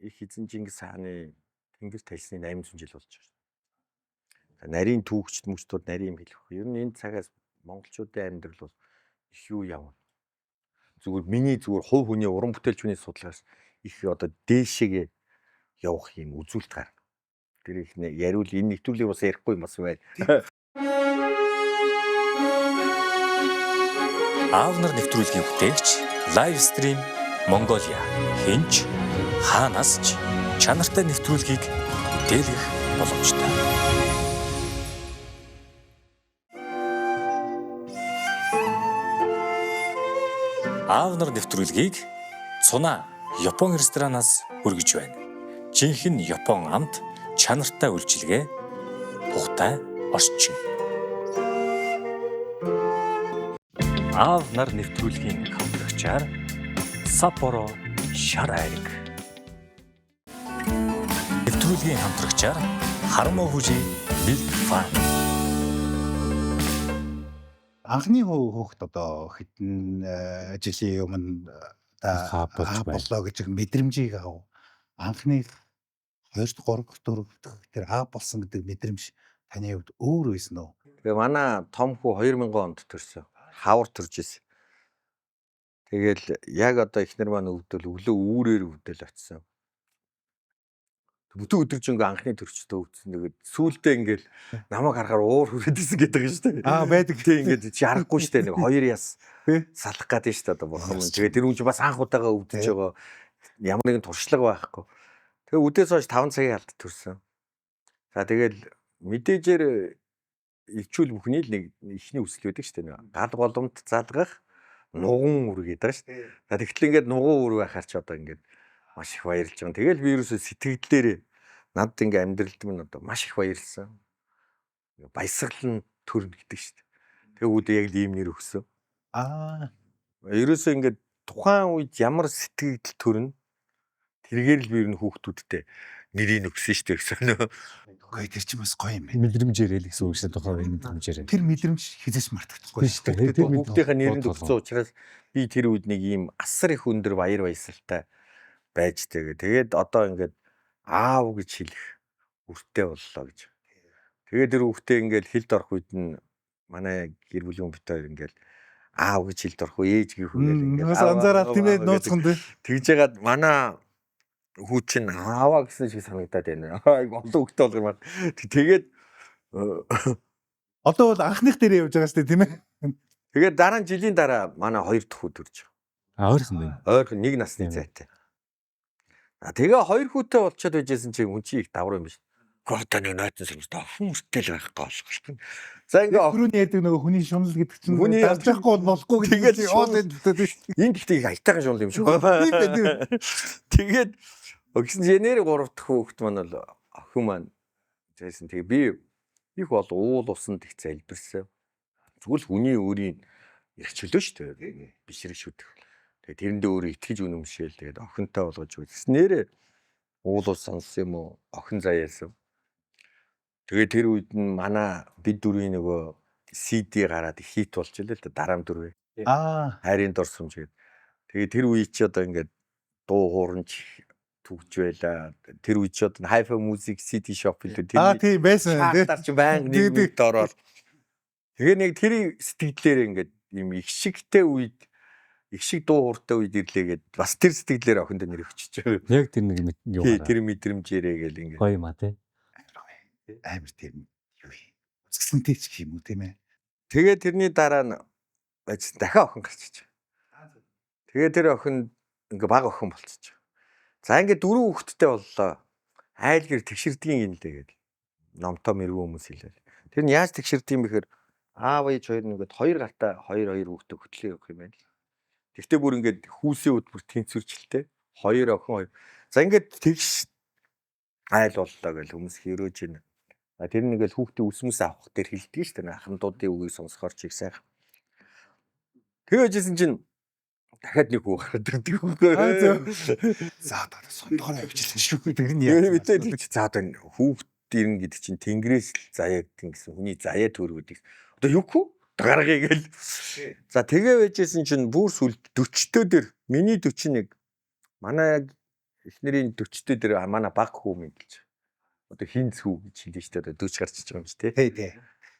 Их эзэн Чингис хааны тэнгэр талсны 800 жил болж байгаа. Нарийн түүхчд мөчтүүд нарийн юм хэлэх. Ер нь энэ цагаас монголчуудын амьдрал бол их юу явна. Зүгээр миний зүгээр хувь хүний уран бүтээлч хүний судалгаас их одоо дээшээгээ явах юм үзүүлэлт гарна. Тэр их яриул энэ нэвтрүүлгийг бас ярихгүй юм бас байна. Аавнар нэвтрүүлгийн бүтээгч Live Stream Mongolia хинч хаанаас ч чанартай нэвтрүүлгийг бүтээлгэх боломжтой. Аавнар нэвтрүүлгийг Цуна Япон ресторанаас хүргэж байна. Жинхэнэ Япон амт, чанартай үйлчилгээ, тухтай орчин. Аавнар нэвтрүүлгийн хамтрагчаар Sapporo шар айраг. Нэвтрүүлгийн хамтрагчаар Хармо Хүжи Milk Farm. Анхны хүүхэд одоо хэдэн жилийн өмнө Аав болж байна. боллоо гэж мэдрэмжийг ав. Анхны 2-3 4 тэр аав болсон гэдэг мэдрэмж таны хувьд өөр байсан уу? Тэгээ манай том хүү 2000 онд төрсөн. Хавар төрж ирсэн. Тэгэл яг одоо эхнэр маань өвдөл өглөө үүрээр өвдөл очсон. Бүтэн өдөржингөө анхны төрчдөө өвдсөн. Тэгээд сүүлдээ ингээл намайг харахаар уур хүрээдсэн гэдэг юм шүү дээ. Байдаг Тэг ингээд чи харахгүй шүү дээ. Нэг хоёр яс салах гэдэг шүү дээ одоо бурхан юм. Тэгээд тэр хүн чи бас анх удаага өвдөж байгаа. Ямар нэгэн туршлага байхгүй. Тэгээ үдээс хойш 5 цагийн алд төрсөн. За тэгэл мэдээжээр ичүүл бүхний л нэг ихний үсэл байдаг шүү дээ. Гал голомт залгах нуган үр гэдэг байгаа шүү дээ. За тэгтэл ингээд нуган үр байхаар ч одоо ингээд маш их баярлж байгаа. Тэгэл би ерөөсөө сэтгэлдээ надад ингээд амьдралд минь одоо маш их баярлсан. Баясгалан төрнө гэдэг шүү дээ. Тэгээ үүдээ яг л ийм нэр өгсөн. Ерөөсөө ингээд тухайн үед ямар сэтгэл төрн тэргээр л би ер нь хүүхдүүдтэй нэрийг өгсөн шүү дээ гэсэн. Үгүй тэр чинь бас гоё юм байна. Мэдрэмжээрээ л гэсэн үг шүү дээ. Тухайн мэдрэмжээрээ. Тэр мэдрэмж хизээч мартагдахгүй Тийм шүү шүү дээ. дээ. Хүүхдийнхээ нэрэнд өгсөн учраас би тэр үед нэг ийм асар их өндөр баяр баясгалтай байж тэгээд одоо ингээд аав гэж хэлэх үртэй боллоо гэж. Тэгээд тэр хүүхдээ ингээд хэлд орох үед нь манай гэр бүлийн хүн бит хоёр ингээд аав гэж хэлд орох уу ээж гэх үү ингээд Бас анзаараад тийм ээ нууцхан дээ. тэгж яагаад манай хүү чинь ааваа гэсэн шиг санагдаад байна. Олон хүүхдээ болгомаар. Тэгээд Одоо бол анхных дээрээ явж байгаа шүү дээ тийм ээ. тэгээд дараа нь жилийн дараа манай хоёр дахь хүү төрж. Ойрхон байна. Ойрхон нэг насны зайтай. Тэгээ хоёр хүүтэй болчиход байжсэн чинь хүн чи их давар юм биш. Одоо нэг нойтон сэрмэс охин үртэл байхгүй болох. За ингээ Түрүүний яадаг нөгөө хүний шунал гэдэг чинь Хүний дарж байхгүй болохгүй тэгээд гэдэг яа гэдэг. энэ гэхдээ айтайхан шунал юм шиг. Тэгээд өгсөн Женери 3 дахь хүүхэд маань бол охин маань зайсан. Тэгээ би их бол уул усанд их залбирсан. Зүгээр л хүний өөрийн их чөлөө шүү дээ. Бишрэг шүү дээ. Тэгээ тэрэндээ өөрөө итгэж үнэмшээл тэгээд охинтой болгож үзсэн. Нэрээ уул ус сонсон юм уу? Охин заяасан. Тэгээ тэр үед нь манай бид дөрвийн нөгөө CD гараад хит болж илээ л да дараам дөрвөө. Хайрын дурсамж гэдэг. Тэгээ тэр үе чи одоо ингээд дуу хуурамч түгж байла. Тэр үе чи одоо Hi-Fi Music CD Shop хэлээ. Тийм байсан тийм. Чартаар чи баян нийгмид ороод. Тэгээ нэг тэр сэтгэлээр ингээд юм их шигтэй үед их шиг дуу хууртай үед ирлээгээд бас тэр сэтгэлээр охинд нэр өгчөж. Яг тэр нэг юу гараа. Тэр мэдрэмжээрээ гэл ингээд. Гоё юм а тий. Амар тийм юу юм. Үзэсгэлэнтэй ч юм уу тийм ээ. Тэгээ тэрний дараа нь байж дахиад охин гарчиж. Тэгээ тэр охин ингээ баг охин болчихж. За ингээ 4 хүүхэдтэй боллоо. Айл гэр тэгшэрдгийн юм лээ гэдэг. Номтой мэрэгүү хүмүүс хэлээ. Тэр нь яаж тэгшэрдэг юм бэхээр аав ээж хоёр нэгэд хоёр гартаа хоёр хүүхдээ хөтлөө явах юм байна л. Тэгтээ бүр ингээд хүүсийн үд бүр тэнцвэрчлээ. Хоёр охин хоёр. За ингээд тэгш айл боллоо гэл хүмүүс хөрөөж байна. Тэр нэгэл хүүхдээ үсмэс авах дээр хэлдэг шүү дээ. Ахмадуудын үгийг сонсохоор ч их сайхан. Тэгээжсэн чинь дахиад нэг хүү гараад ирдэг хөөе. За одоо сондгоор авчихсан шүү. Тэр нь яа. За одоо хүүхд ирнэ гэдэг чинь тэнгэрээс л заяа гэдэг гэсэн хүний заяа төрөөд. Одоо юу хөө? Гаргая гээл. За тэгээ байжсэн чинь бүр сүлд 40-төө дээр миний 41 манай эхнэрийн 40-төө дээр манай баг хүү мэдэлж. Одоо хинц хүү гэж хэлдэг шүү дээ. 40 гарч иж байгаа юм чи тий. Тий.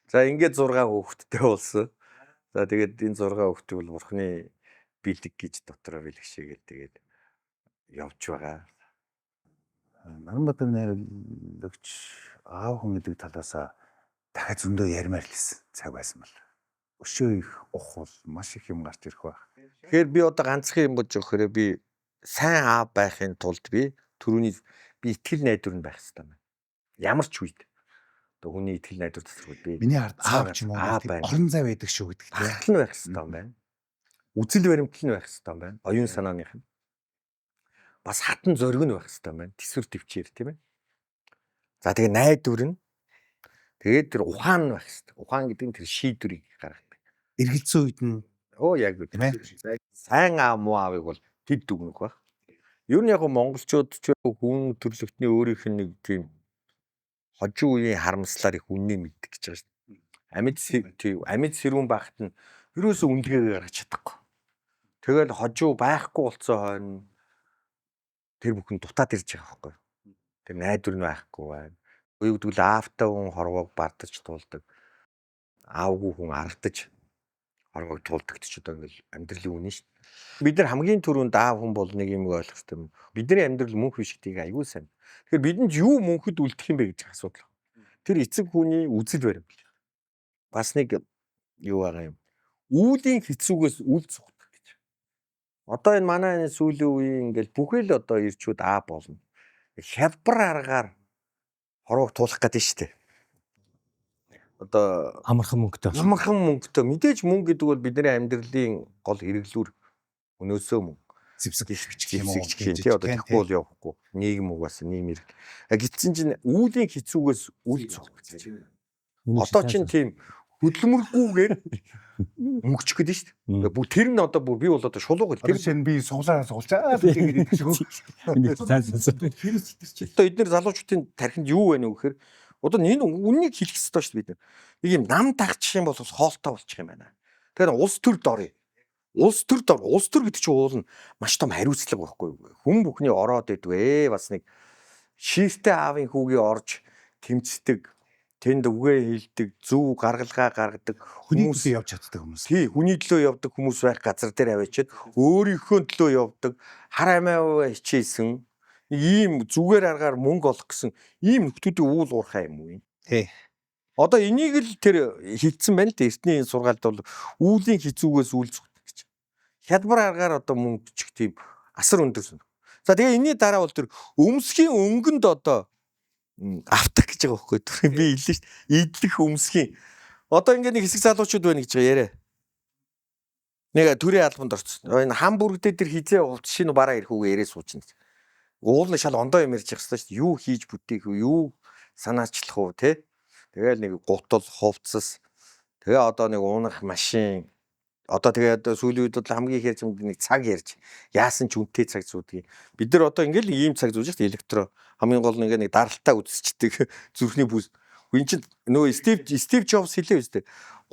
За ингээд 6 хүүхэдтэй болсон. За тэгээд энэ 6 хүүхдийг бол бурхны бэлэг гэж дотроо бэлгшээгээл тэгээд явж байгаа. Наранбаатар найруулагч аав хүн гэдэг талаасаа дахиад зөндөө ярмаар л хэлсэн цаг байсан бол. Өшөө их ухвал маш их юм гарч ирэх байх. Тэгэхээр би одоо ганцхан юм болж өгөхөөрөө би сайн аав байхын тулд би түрүүний би итгэл найдвар нь байх хэрэгтэй байна. Ямар ч үед одоо хүний итгэл найдвар тасрахуд би миний ард аав ч юм уу орон зай байдаг шүү гэдэг тийм. Хатал нь байх хэрэгтэй юм байна. Үзэл баримтлал нь байх хэрэгтэй юм байна. Оюун санааных нь. Бас хатан зориг нь байх хэрэгтэй юм байна. Тэсвэр төвчээр тийм ээ. За тэгээ найдвар нь тэгээд тэр ухаан нь байх хэрэгтэй. Ухаан гэдэг нь тэр шийдвэрийг гаргадаг. Эргэлзсэн үед нь яг үү тийм ээ. Сайн аав муу аавыг бол тэд дүгнэх байх. Ер нь яг монголчууд ч хүн төрлөختний өөрийнх нь нэг тийм хожуу үеийн харамслаар их үннээ мэддэг гэж байгаа шүү дээ. Амьд сэрүүн багт нь ерөөсөө үндгээ гаргаж чадахгүй. Тэгэл хожуу байхгүй болцсон хойно тэр бүхэн дутаад ирж байгаа байхгүй. Тэр найдвар нь байхгүй байна. Юу гэдэг л аавтай хүн хорвоог бардаж туулдаг. Аавгүй хүн аргадаж хорвоог туулдаг ч одоо ингээл амьдралын үнэн шүү дээ. Бид нар хамгийн түрүүнд аав хүн бол нэг юм ойлгох хэрэгтэй юм. Бидний амьдрал мөнх биш гэдгийг аюул сайн. Тэгэхээр бидэнд юу мөнхөд үлдэх юм бэ гэж асуудал. Тэр эцэг хүний үзэл баримт. Бас нэг юу байгаа юм. Үүлийн хэцүүгээс үл цухдаг гэж. Одоо энэ манай сүүлийн үеийн ингээл бүхэл одоо ирчүүд аа болно. Хялбар аргаар хорвоог туулах гэдэг нь шүү дээ. Одоо Амархан мөнгөтэй. Мэдээж мөнгө гэдэг бол бидний амьдралын гол хэрэглүүр өнөөсөө мөнгө. зэвсэг юм уу тий одоо тэгэхгүй бол явахгүй. Нийгэм угаасаа нийгэм хэрэглэл. Гитсэн чинь үүлийн хэцүүгээс үл цухдаг гэж. Одоо чинь тийм хөдөлмөргүйгээр мөнгөчих гээд шүү дээ. Бүгд тэр нь одоо би бол одоо шулууг Тэр чинь би суглаа суулчаа гэдэг шиг. Энийг сайн сонсоо. одоо эдгээр залуучуудын тархинд юу байна вэ гэхээр одоо энэ үннийг хэлэх хэрэгтэй шүү дээ бид нар. Нэг юм нам дагчих юм бол бас хоолтой болчих юм байна. Тэгэхээр улс төр дорё. Улс төр гэдэг чинь уул нь маш том хариуцлага байхгүй юу? Хүн бүхний ороод идвэ бас нэг шииртэй аавын хүүгийн орж тэмцдэг, тэнд үгээ хэлдэг, зөв гаргалгаа гаргадаг Хүмүүс явж чаддаг хүмүүс. тий хүний төлөө явдаг хүмүүс байх газар дээр аваачаад өөрийнхөө төлөө явдаг хар амиа хичээсэн ийм зүгээр аргаар мөнгө олох гэсэн ийм нөхдүүдийн уул уурхай юм уу? Тий. Одоо энийг л тэр хилцсэн байна л да. Эртний сургаалд бол үүлийн хизүүгээс үл зүгтдэг гэж. Хялбар аргаар одоо мөнгө бичих тийм асар өндөр сүнэг. За тэгээ энэний дараа бол тэр өмсгийн өнгөнд одоо автах гэж байгаа байхгүй юу? Би хэллээ шүү дээ. Идэх өмсгийн. Одоо ингээд нэг хэсэг залуучууд байна гэж яриа. Нэг төрийн албанд орсон. Энэ хамбургдээ тэр хизээ увч шинэ бараа ирэх үгээ ярээ суучна. Уул нь шал ондоо юм ярьж байгаа шүү дээ. Юу хийж бүтээх вэ? Юу санаачлах уу те? Тэгэл нэг гутал хувцас. Тэгээ одоо нэг уунах машин. Одоо тэгээд сүүлийн үед бол хамгийн их ярьж байгаа нэг цаг ярьж. Яасан ч үнэтэй цаг зүүдгийг. Бид нар одоо ингээд ийм цаг зүүж шүү дээ. Электро хамгийн гол нь ингээд нэг даралтаа үзчихдэг зүрхний бүс. Энд чинь нөгөө Стив Джобс хэлээ үстэй.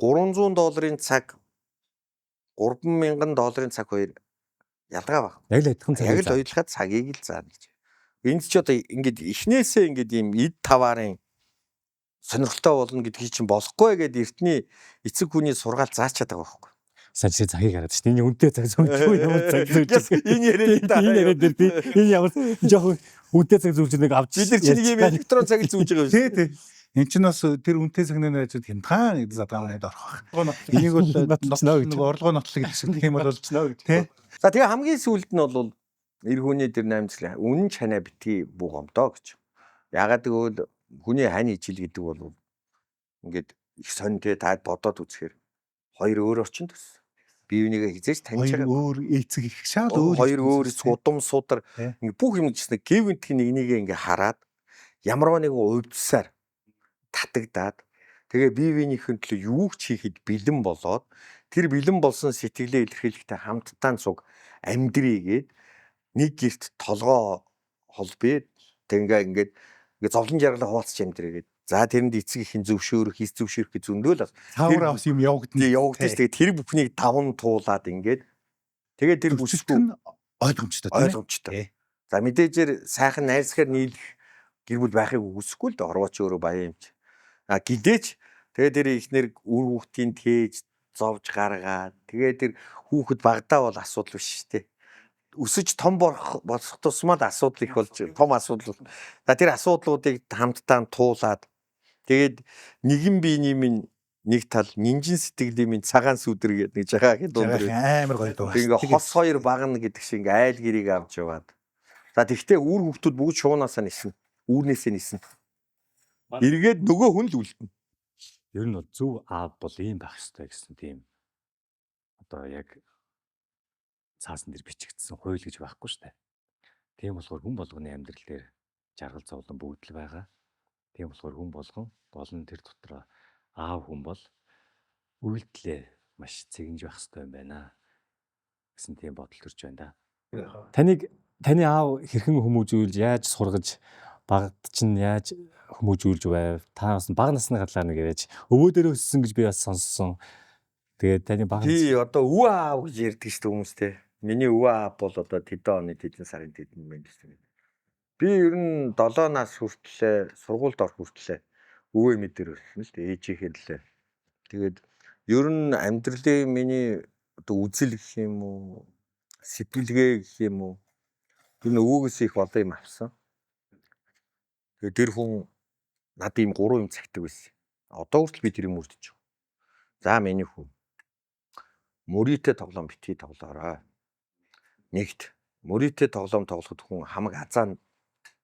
$300 цаг $3,000 цаг хоёр ялгаа баг. Яг л адилхан Яг л ойлгохад цагийг л заана гэж. Энд ч одоо ингээд эхнээсээ ингээд ийм эд таваарын сонирхолтой болно гэдгийг чинь болохгүй гэдэг эртний эцэг хүний сургаал заачаад байгаа байхгүй. Сайн чи цагийг хараад шүү дээ. Энэ үнэтэй цаг зүүж юу ямар цаг зүүж. Энэ яриа дээр тий. Энэ ямар жоохон үнэтэй цаг зүүж нэг авч. бид нар чинь ийм электрон цаг зүүж байгаа юм. Тий. Энд чинь бас тэр үнэтэй цагнаа найзууд хямдхан гэдэг задгаанд орох байх. Энийг бол нэг орлогоо нотлог гэсэн юм бол болчихно гэж. Тий. За тэгээ хамгийн сүүлд нь бол эр хүний тэр наамцлаа үнэн чанаа битгий буугамдоо гэж. Ягаад гэвэл хүний хань ижил гэдэг бол ингээд их сонтэй таад бодоод үзэхээр хоёр өөр орчин төс. Бие бинийгээ хизээж таньж Хоёр байгаа. өөр эцэг их шал өөр. Хоёр өөр судам судар ингээд бүх юм гэсэн гэвэнтх нэгнийгээ ингээд хараад ямар нэгэн увдсаар татагдаад тэгээ бие биенийхэн төлөө юу ч хийхэд бэлэн болоод тэр бэлэн болсон сэтгэлээ илэрхийлэхдээ хамтдаа цуг амьдрийгээд нэг герт толгоо холбоо тэгээ ингээд зовлон жаргалаа хуваалцч амьдрийгээд за тэрэнд эцэг ихийн зөвшөөрөх эс зөвшөөрөх гэж зөндөөл бас Цаавар авс юм явагдана. явагдаж тэгээ тэр бүхнийг давн туулаад ингээд тэгээ тэр бүсгүй Ойлгомжтой. ойлгомжтой. За мэдээжээр сайхан найрсахаар нийлэх гэр бүл байхыг үгүйсэхгүй л дээ орвооч өөрөө баян юм чи. А гидээч тэгээ тэр ихнэр үр хүүхдийн тээж зовж гаргаад тэгээ тэр хүүхэд багадаа бол асуудал биш шүү дээ. Өсөж том болох тусмаа л асуудал их болж том асуудал. За тэр асуудлуудыг хамтдаа туулаад тэгээд нэгэн биений минь нэг тал нинжин сэтгэлийн минь цагаан сүдэр гэдэг нэг жагаахын дунд Амар гоё дуу. ингээ хос хоёр багна гэдэг шиг ингээ айл гэрийг авч яваад. За тэгтээ үр хүүхдүүд бүгд шуунаасаа нисэн. Үүрнээсээ нисэн. Эргээд нөгөө хүн л үлдэнэ. Ер нь бол зөв аав бол ийм байх ёстой гэсэн тийм одоо яг цаасан дээр бичигдсэн хууль гэж байхгүй шүү дээ. Тийм болохоор хүн болгоны амьдрал дээр жаргал зовлон бүгд л байгаа. Тийм болохоор хүн болгон болон тэр дотор аав хүн бол үйлдэлээ маш цэгнж байх ёстой юм байна гэсэн тийм бодол төрж байна да. Таны аав хэрхэн хүмүүжүүлж яаж сургаж багт чинь яаж хүмүүжүүлж байв? Та бас бага насны гадлаа нэг яаж өвөө дээр өссөн гэж би бас сонссон. Тэгээд таны бага Тий одоо өвөө аав гэж ярьдаг шүү дээ хүмүүстэй. Миний өвөө аав бол одоо тэдэн оны тэдэн сарын тэдэн байна шүү дээ. Би ер нь 7 нас хүртлээр сургуульд орох хүртлээр өвөө мэдэр өссөн л дээ ээжийнхээ лээ. Тэгээд ер нь амьдралын миний одоо үзэл гэх юм уу сэтгэлгээ гэх юм уу тэр өвөөгөөс их одоо юм авсан. Тэгээд тэр хүн над ийм 3 юм цагтдаг байсан. Одоо хүртэл би тэрийг мөрдөж байгаа. За миний хүн мөрийтэй тоглоом битгий тоглоорой. Нэгт мөрийтэй тоглоом тоглоход хүн хамаг азаан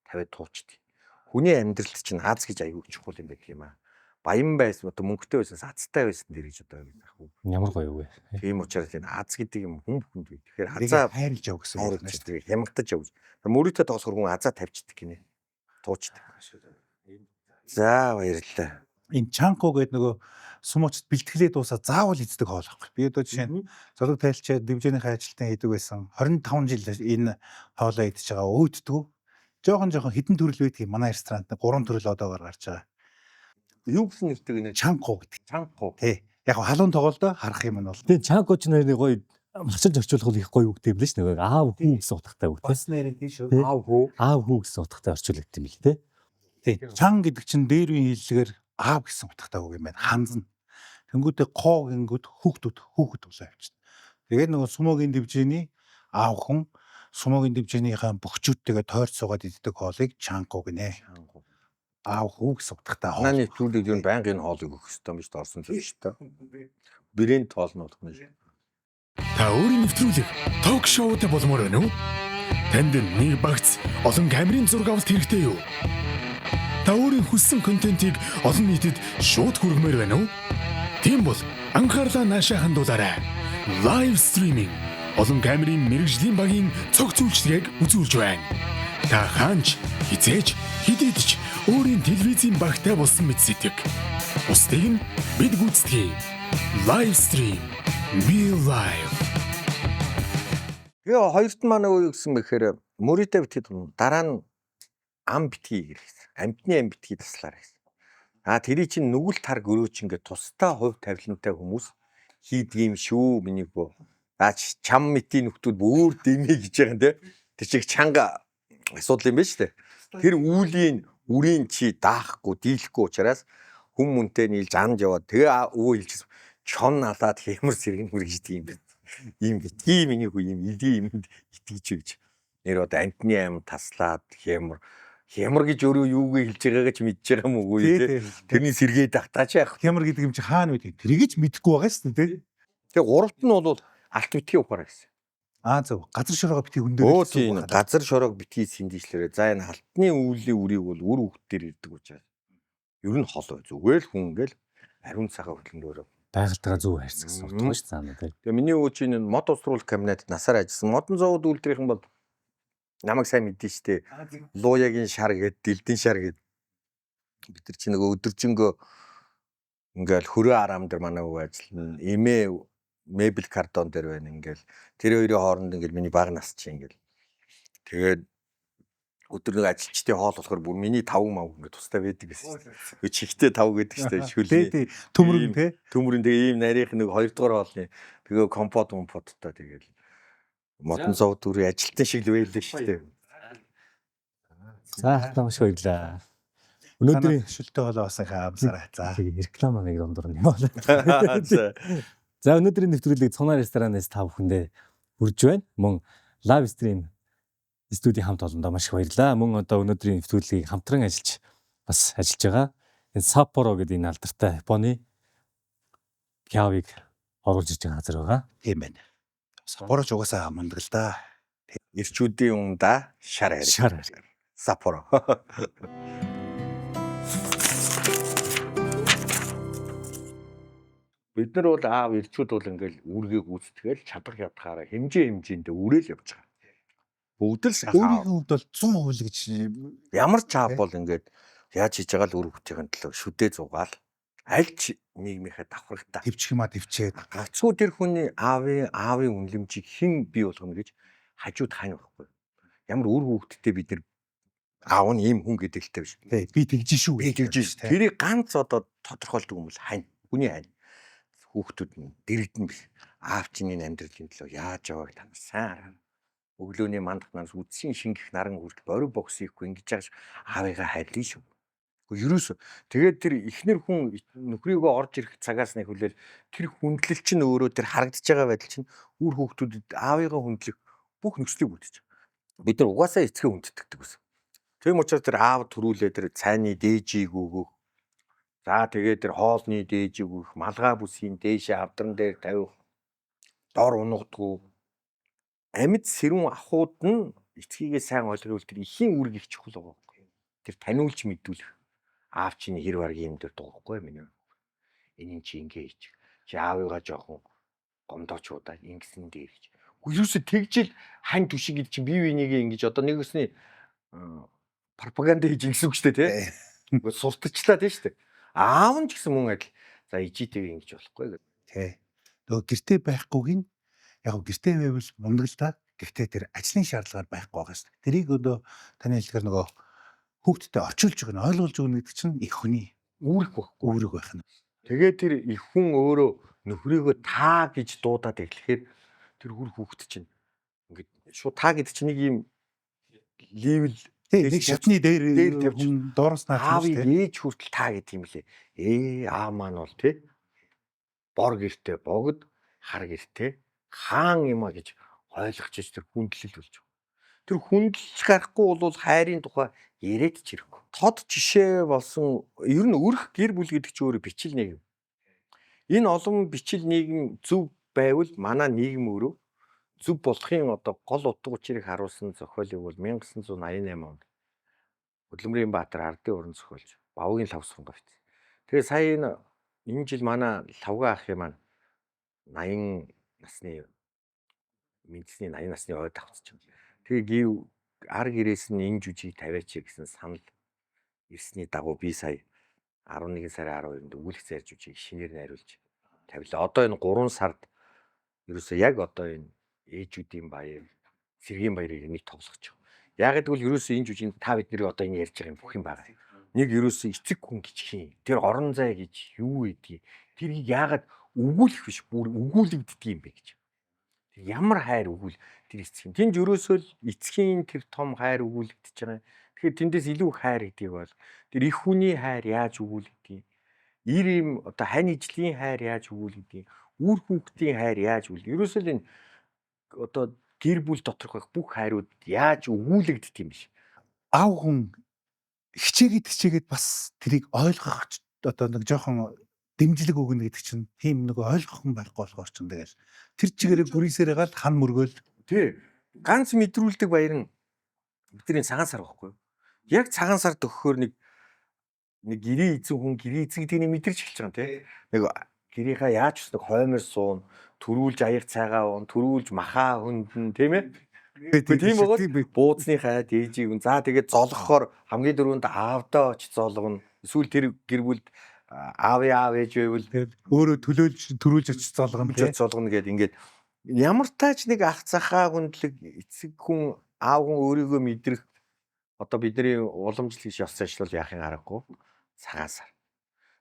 тавиад туучдаг. Хүний амьдралд чинь аз гэж аягүй чухал юм байх юм аа. Баян байсан одоо мөнгөтэй байсан азтай байсан дэр гэж одоо яг ямар гоё вэ? тийм учраас энэ аз гэдэг юм хүн бүхэнд бий. Тэгэхээр азаа хайрлж яв гэсэн үг байна шүү дээ. хямгатаж явж. Мөрийтэй тоглохор хүн азаа тавьчихдаг гинэ. Туучдаг. За баярлалаа. Энэ чанко гэдэг нөгөө сумуучд бэлтгэлээ дуусаа заавал эздэг хоол байхгүй. Би одоо жишээ нь золог тайлчаа дивжинийхээ ажилтан хийдэг байсан. 25 жил энэ хоолоо идчихэж байгаа өөддгөө. Жохон хідэн төрөл байдгийг манай ресторанд 3 төрөл одоогоор гарч байгаа. Юу гэсэн нэртэй гэнэ? Чангу гэдэг. Чангу. Тий. Яг халуун тоглолтоо харах юм нь бол. Тэгээ чанкоч нэрний гоё мачилж орчуулах бол их гоё үг гэм л ш нэг аав хүү гэсэн утгатай үг Бас нэрэн тийш үү? Аав хөө. аав хүү гэсэн утгатай орчуулдаг юм л те. Тий. Чан гэдэг чинь дээр үеийн хэллэгээр аав гэсэн утгатай үг юм байна. Ханзна. Тэнгүүдээ коо гингүүд хүүхдүүд болоо явчихна. Тэгээд нөгөө сумогийн дивжиний аав хүн сумогийн дивжинийхаа бөхчүүдтэйгээ тойрч суугаад иддэг хоолыг чанку гинэ. Аав хүү гэсэн утгатай хоол. Манай нэвтрүүлэг юу байнгын хоолыг өгөх ёстой юм биш үү? Орсон зүйл шүү дээ. Брэнд хоол нь болох нь. Та өөрийн нэвтрүүлэг ток шоутай болмоор байна уу? Танд нэг багц олон камерын зураг авалт хэрэгтэй юу? Та өөрийн хүссэн контентийг олон нийтэд шууд хүргэмээр байна уу? Тийм бол анхаарлаа наашаа хандуулаарай. Live streaming олон камерын мэрэгжлийн багийн цог зүйлчлэгийг үзүүлж байна. Та хаач хизээж хидийдч өөрийн телевизийн багтай болсон мэт сэтгэв. Бусдыг нь бид гүйцэтгэе. Live stream Be live. Тэгээ хоёрт маань юу гэсэн бэхээр мөрөдөө битгий дараа нь ам битгий гэсэн. Амтны ам битгий таслаар гэсэн. Тэрий чинь нүгэл тар гөрөөч ингээд тусдаа хувь тавилантай хүмүүс хийдэг юм шүү миний хөө. Чам мэтийн нөхдүүд бүр дэмий гэж байгаа юм те. Тэр чиг чанга асуудал юм байна шүү дээ. Тэр үрийн чи даахгүй дийлэхгүй учраас хүм мөнтэй нийлж амж яваад тэгээ өвөө хэлчихсэн. Чон алаад хэмэр сэргэн хүргэж юм бэ. Ийм битгий миний хүү ийм идэв юмд итгэж гэж. Нэр одоо амтны ам таслаад хэмэр гэж өөрөө юуг хэлж байгаагаа ч мэдж байгаа юм уу те. Тэрний сэргээ дагтаач яах. Хямар гэдэг юм чи хаана мэдээ. Тэрийг ч мэдэхгүй байгаа шүү дээ. Тэгээ гуравт нь бол алт битгий ухаараа гэсэн. Зөв. Газар шороогоо битгий хүн дээр Оо тийм газар шороог битгий сэндичлээрээ. За энэ халтны өвлийн үрийг бол үр хөвгтөр ирдэг учраас. Ер нь хол зүгээр л хүн ингээл ариун цагаа хөтлөнгөөрөө Байгальтайгаа зөв хайрцагсан утга шүү цаана те. Тэгээ миний өвөө чинь мод усруулах кабинетд насаар ажилласан. Модон зовоод үйлдвэрийнхэн бол намайг сайн мэдэн штэ. Лууягийн шар гээд, дэлдийн шар гээд. Бид нар чинь нөгөө өдөржингөө ингээл хөрөө араам дээр манай өвөө ажиллана. Эмээ мебель картон дээр байна ингээл. Тэр хоёрын хооронд ингээл миний баг нас чинь ингээл. Тэгээд өдөр нэг ажилчдын хоол болохоор бүр миний 5 мав ингээд тустай байдаг гэсэн. Өө чихтэй 5 гэдэг штэ шүлний. Тий. Төмөрөн те. Төмөрөн тэгээ ийм нарийнх нэг 2 дугаар хоолны тэгээ компоттой тэгэл модон зов дүрийн ажилтны шиг л байлээ штэ. За хамтааш баярлаа. Өнөөдрийн шүлтэй холоосоо хаамсараа. За. реклама нэг дундуур юм байна. За өнөөдрийн нэвтрүүлэг Цунаа ресторанаас та бүхэндээ хүрж байна. Мөн лайв стрим студийн хамт олондоо маш их баярлалаа. Мөн одоо өнөөдрийн нэвтрүүлгийг хамтран ажиллаж байгаа энэ Sapporo гэдэг энэ алдартай Японы кявыг оруулж ирж байгаа газар байгаа. Тийм байна. Саппороч угаасаа мундаг л да. Ирчүүдийн ундаа шар хариг. Sapporo. Бид нар бол ирчүүд бол ингээл үүргийг гүйцэтгээл чадах ядахаараа хэмжээндээ үрээл явж байгаа. Бүгд л Өөрийн хувьд бол 100% гэж ямар ч аав бол ингээд яаж хийж байгаа л үр хүүхдийн төлөө шүдээ зугаал аль ч нийгмийнхээ давхрагтаа төвчих юм төвчээд гацгүй тэр хүний аавын үнэлэмжийг хэн бий болгоно гэж хажууд хаана байхгүй. Ямар үр хүүхдтэй бид нар аав нь ийм хүн гэдэгтэй биш. Тий, би тэгж шүү. Тэрийг ганц одоо тодорхойлдог юм бол хань. Хүний хань. Хүүхдүүд нь дэрэгдэн биш. Аав чинь амьдралын төлөө яаж явааг та нар сайн харна. Өглөөний мандахнаас үдсийн шингэх наран хүртэл борив бокс хийхгүй ингэж яаж аавыгаа хайрлаа шүү. Ерөөсө тэгээд тэр ихнэр хүн нөхрийгөө орж ирэх цагаас нэг хүлээл тэр хүндлэл чинь өөрөө тэр харагдаж байгаа байдал чинь үр хүүхдүүдэд аавыгаа хүндлэх бүх нөхцөлийг бүтээж байгаа. Бид нар угаасаа эцгээ хүндэтгдэг гэсэн. Тийм учраас тэр аав төрүүлээ тэр цайны дээжийг өгөх. За тэгээд тэр хоолны дээжийг өгөх, малгай бүсийн дээшээ авдран дээр тавих, дор унгадгүй. Амьд сэрүүн ахууд нь эцгийгээ сайн ойлгох тэр ихийн үүрэг их чухал байгаа байхгүй. Тэр таниулж мэдүүлэх. Аав чинь хэр бараг юм дээр дуурахгүй минь. Энийн чи ингээ хийж. Чи аавыгаа жоохон гомдоочудаа ингэсэн дээр гэж. Юусе тэгжил хань түшиг гэдэг чинь бие бинийгээ ингэж одоо нэг өсний пропаганда хийж ингэсэн үг шүү дээ тий. Сурталчлаа тий шүү дээ. Аав нь ч гэсэн мөн адил За ижитэйг ингэж болохгүй гэдэг. Тэ. Нөгөө гэртээ байхгүйг нь яг гоо гэртээ байвал мундаг л та. Гэхдээ тэр ажлын шаардлагаар байхгүй байгаа шүү дээ. Тэрийг одоо таны хэлэхээр нөгөө хүүхдэд орчуулж өгнө, ойлгуулж өгнө гэдэг чинь их хүний Үүрэх байхгүй. үүрэг байх нь. Тэгээ тэр их хүн өөрөө нөхрийгөө та гэж дуудаад эхлэхээр тэр хүүхэд чинь ингээд шууд та гэдэг чинь нэг юм левел Тэ нэг шатны дээр дээр тавьж хүн доороос наах аавыг шүү дээ. ээж хүртэл та гэдэг юм лээ. Аав маань бол тий бор гэртээ богд хар гэртээ хаан юм а гэж ойлгож ич тэр хүндлэл болж байгаа. Тэр хүндлэж гарахгүй бол хайрын тухай яриад ч ирэхгүй. Тод жишээ болсон ер нь өрх гэр бүл гэдэг чинь өөрөө бичил нийгэм. Энэ олон бичил нийгэм зөв байвал манай нийгэм өөрөө зөв болохын одоо гол утга учирыг харуулсан зохиолыг бол 1988 онд Хөдөлмөрийн Баатар ардын уран зохиолч Бавгийн лав сонгогч. Тэгээ сая энэ жил манай лавга ахын маань 80 насны мэдсний 80 насны ойд авцж байгаа. Тэгээ гів ар гэрээс нь энэ жүжиг тавиач гэсэн санал ирсний дагуу би сая 11 сарын 12-нд өгүүлэх зайр жүжиг шинээр найруулж тавилаа. Одоо энэ 3 сард ерөөсөө яг одоо энэ ээжүүдийн баяр, цэргийн баярыг нэг тоглох гэж байна. Яг гэвэл ерөөсөө энэ жүжигийн та бид нэр одоо энэ ярьж байгаа юм бүх юм байгаа. Нэг ерөөсөө эцэг хүн гिचхийн. Тэр орон зай гэж юу гэдгийг тэрийг яагаад өгүүлэх биш бүр өгүүлэгддэг юм бэ гэж. Ямар хайр өгүүл тэр эцгийн. Тэнд ерөөсөө л эцгийн тэр том хайр өгүүлэгдэж байгаа. Тэгэхээр тэндээс илүү хайр гэдгийг бол тэр их хүний хайр яаж өгүүлэгдгийг, ир юм одоо хань ижлийн хайр яаж өгүүлэгдгийг, үр хүүхдийн хайр яаж өгүүл. Ерөөсөө л энэ одоо гэр бүл доторх байх бүх хайрууд яаж өгүүлэгддэг юм биш. Аав хүн хичээгээд бас тэрийг ойлгох одоо нэг жоохон дэмжлэг өгнө гэдэг чинь тийм нэг ойлгох хүн байхгүй болохоор ч тэгэл тэр чигээрээ бүрийсээр гал хан мөргөөл Тий. Ганц мэдрүүлдэг баяр нь бидний цагаан сар байхгүй юу? Яг цагаан сард өгөхөөр нэг гэрээ эзэн хүн гэрээ эзэн гэдгийг мэдэрч эхэлж байгаа юм тий. Нэг гэрийнхаа яаж ч нэг хоймор суун, төрүүлж аяг цайгаа уун, төрүүлж махаа хөндлөн тийм ээ. Тийм байгаа. Бууцныхаа дээжийг үн. За тэгээд золгохоор хамгийн дөрөнд аавдаа очиж золгоно. Эсвэл тэр гэр бүлд аав ээж байвал тэгээд өөрөө төрүүлж очиж золгоно тий. золгоно гэдэг ингээд ямар тач нэг ах цахаа хүндлэг эцэг хүн аав хүн өөрийгөө мэдрэх одоо бидний уламжлал ёс заншлал яахын аргагүй цагаан сар.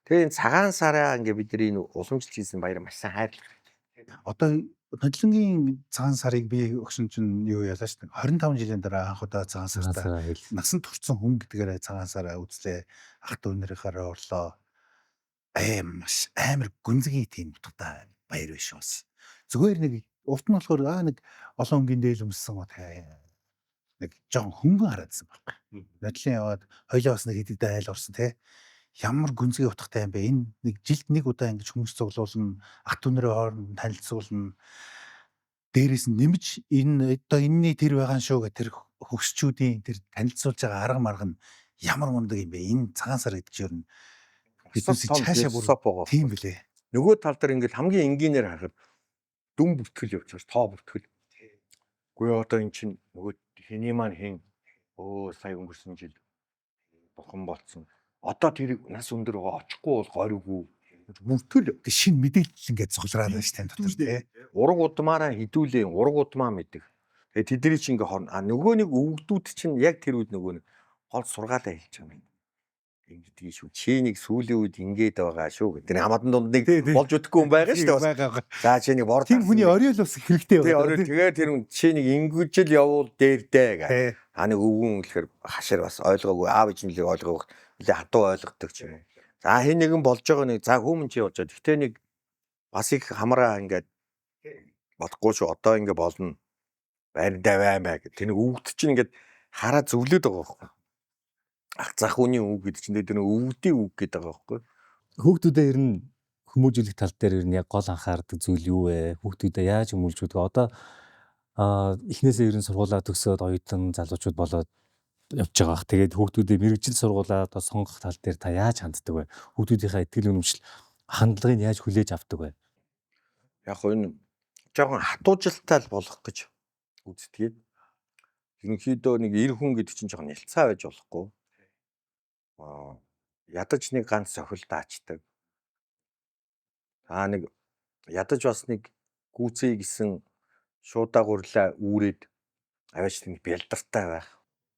Тэгээ энэ цагаан сараа ингээ бидний уламжлалж хийсэн баяр маш сайн хайрлах. Одоо Нодлонгийн цагаан сарыг би өгсөн чинь юу ялаа шүү дээ. 25 жилийн дараа анх удаа цагаан сартаа насан туршсан хүн гэдгээрээ цагаан сараа үзлээ. Ах дүү нарынхаараа орлоо. Маш амар гүнзгий тийм утгатай баяр биш бас. Зүгээр нэг урт нь болохоор нэг олон өнгийн дээл өмссөн гот нэг жоохон хөнгөн хараадсан байхгүй. Нодлын яваад хоёлоо бас нэг хэдэгдээ айл орсон тий. Ямар гүнзгий утгатай юм бэ? Энэ нэг жилд нэг удаа ингэж хүмүүс цуглуулна, ах дүү нарын хооронд танилцуулна. Дээрээс нь нэмж энэ одоо энэний тэр байгаа шүү гэх тэр хөгсчүүдийн тэр танилцуулж байгаа арга марга нь ямар мундаг юм бэ? Энэ цагаан сар гэдэг чинь биднээс цаашаа бүр тийм билээ. Нөгөө тал дээр ингээл хамгийн энгийнээр харахад дүн бүртгэл явж байгаа тоо бүртгэл. Үгүй одоо эн чинь нөгөө хэний маань хэн сая өнгөрсөн жил бурхан болцсон. Одоо тэр нас өндөр байгаа очихгүй бол гориггүй бүртгэл Шин мэдээлэл ингээд цуглараад байна шүү дээ дотор тий. ураг удмаараа хідүүлээ ураг удмаа мэддэг. Тэгээ тэдний чинь ингээ нөгөө нэг өвгдүүд чинь яг тэр үед нөгөө нэг гол сургаалаа хэлж байгаа юм. Ингэдэг шүү. Чи нэг сүүлийн үед ингээд байгаа шүү гэдэг. Тэр хамаатан дунд нэг болж өдөхгүй хүн байгаа шүү дээ. За чи нэг бор тийм хүний ориол бас хэрэгтэй байна. Тэгээ тэр чи нэг ингэжл явуул дээр дээ гэх. Нэг өвгөн хэлэхээр хашаар бас ойлгоогүй аав ээжнэлийг ойлгох үлээ хатуу ойлгодог ч юм уу. За хэн нэгэн болж байгаа нэг за хүмүүн чи болж байгаа. Гэхдээ нэг бас их хамраа ингээд болохгүй шүү. Одоо ингээд болно. Байрандаа баймаа гэх. Тэр нэг өвгд чинь ингээд хараа зөвлөд байгаа байхгүй. Ах зах хүний үг гэдэг чинь тэр өвгдийн үг гэдэг байгаа байхгүй. Хүүхдүүдээ ер нь хүмүүжүүлэх тал дээр ер нь яг гол анхаардаг зүйл юу вэ? Хүүхдүүдээ яаж хүмүүжүүлдэг? Одоо эхнээсээ ер нь сургуулаа төгсөөд оюутан залуучууд болоод явж байгаа. Тэгээд хүүхдүүдээ мэрэгжил сургуулаа одоо сонгох тал дээр та яаж ханддаг вэ? Хүүхдүүдийнхээ итгэл үнэмшил хандлагыг яаж хүлээж авдаг вэ? Яг энэ жоохон хатуужилттай л болох гэж үздгийг. Ерөнхийдөө нэг эр хүн гэдэг чинь жоохон нялцаа байж болохгүй. Ядаж нэг ганц сохил даачдаг. Нэг ядаж бас нэг гүцээ гэсэн шуудаа гурлаа үүрээд аваач нэг бэлдартай байх.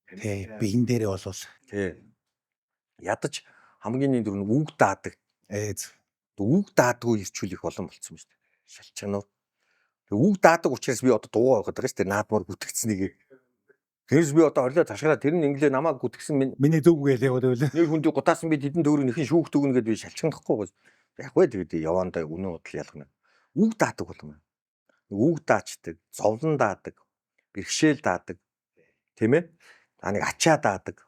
Тий, биен дээрээ болвол Тий. Ядаж хамгийн нэг дөрөв үг даадаг. ээж Үг даадгүй ирчүүлэх олон болцсон юм шүү дээ. Шалчганууд. Үг даадаг учраас би одоо дуу авах гэдэг шүү дээ. Наадмаар гүтгэцнийг. Тэрс би одоо хорлоо ташгараа тэр нь инглээ намайг гүтгсэн миний зүг гээл яваад байвал. нэг хүнд гутаасан би тэдэн төөрөг нэхэн шүүх дүгнэ гэдээ би шалчгандахгүй гоо. Яг вэ тэгээд явандаа үнэн удал ялгана. Үг даадаг болов. Үг даачдаг, зовлон даадаг, бэрхшээл даадаг. Тийм ээ? Нэг ачаа даадаг.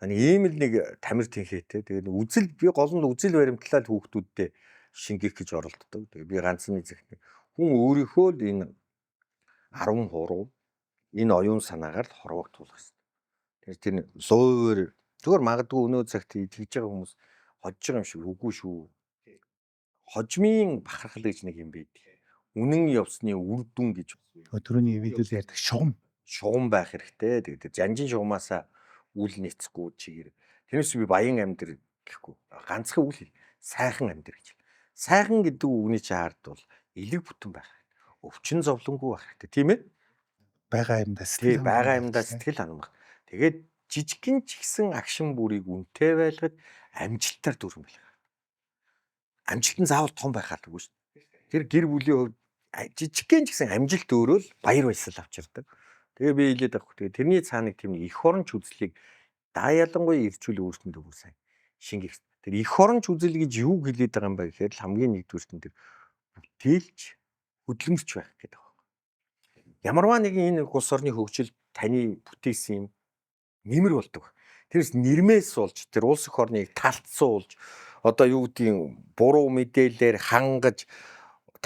Ийм л нэг тамир тэнхээтэй. Тэгээд үзэл би гол нь үзэл баримтлал хүүхдүүдтэй шингэх гэж оролддог. Тэгээд би ганцхан нэг хүн өөрийнхөө л энэ 10 хуруу энэ оюун санаагаар л хорвогдуулах хэрэгтэй. Тэр суур зүгээр магадгүй өнөө цагт хийж байгаа хүмүүс хожж байгаа юм шиг үгүй шүү. Хожмын бахархал гэж нэг юм байдаг. Үнэн явсны үр дүн гэж Түрүүний видеод ярьдаг шугам байх хэрэгтэй. Тэгээд жанжин шугамаасаа үл нэцэхгүй чигээр. Тэрнээс би баян амьдрал гэхгүй. Ганцхан үл сайхан амьдрал гэж. Сайхан гэдэг үгний чаард бол элэг бүтэн байх. Өвчин зовлонгүй байх хэрэгтэй. Тийм ээ? байгаа юмдаа Тий, байгаа юмдаа сэтгэл ханамах. Тэгээд жижигхэн ч ихсэн агшин бүрийг үнэтэй байлгаж амжилтаар дүрмэлэх. Амжилт нь заавал том байх албагүй шүү дээ. Тэр гэр бүлийн хувьд жижигхэн ч ихсэн амжилт өөрөө л баяр баясгал авчирдаг. Тэгээ би хэлээд авах. Тэгээ тэрний цааныг тийм их оронч үзлийг ялангуяа ирчүүл өөрсөндөө бүр сайн шингэх. Тэр их оронч үзэл гэж юу хэлээд байгаа юм бэ гэхээр хамгийн нэгдүгürt нь тэр бүтээлч хөдөлмөрч байх гэдэг. Ямарваа нэгэн энэ улс орны хөгжил таны бүтээсэн юм нэмэр болдог. Тэрс нэрмээс болж тэр улс эх орныг талцсуулж одоо юу гэдгийг буруу мэдээлэлээр хангаж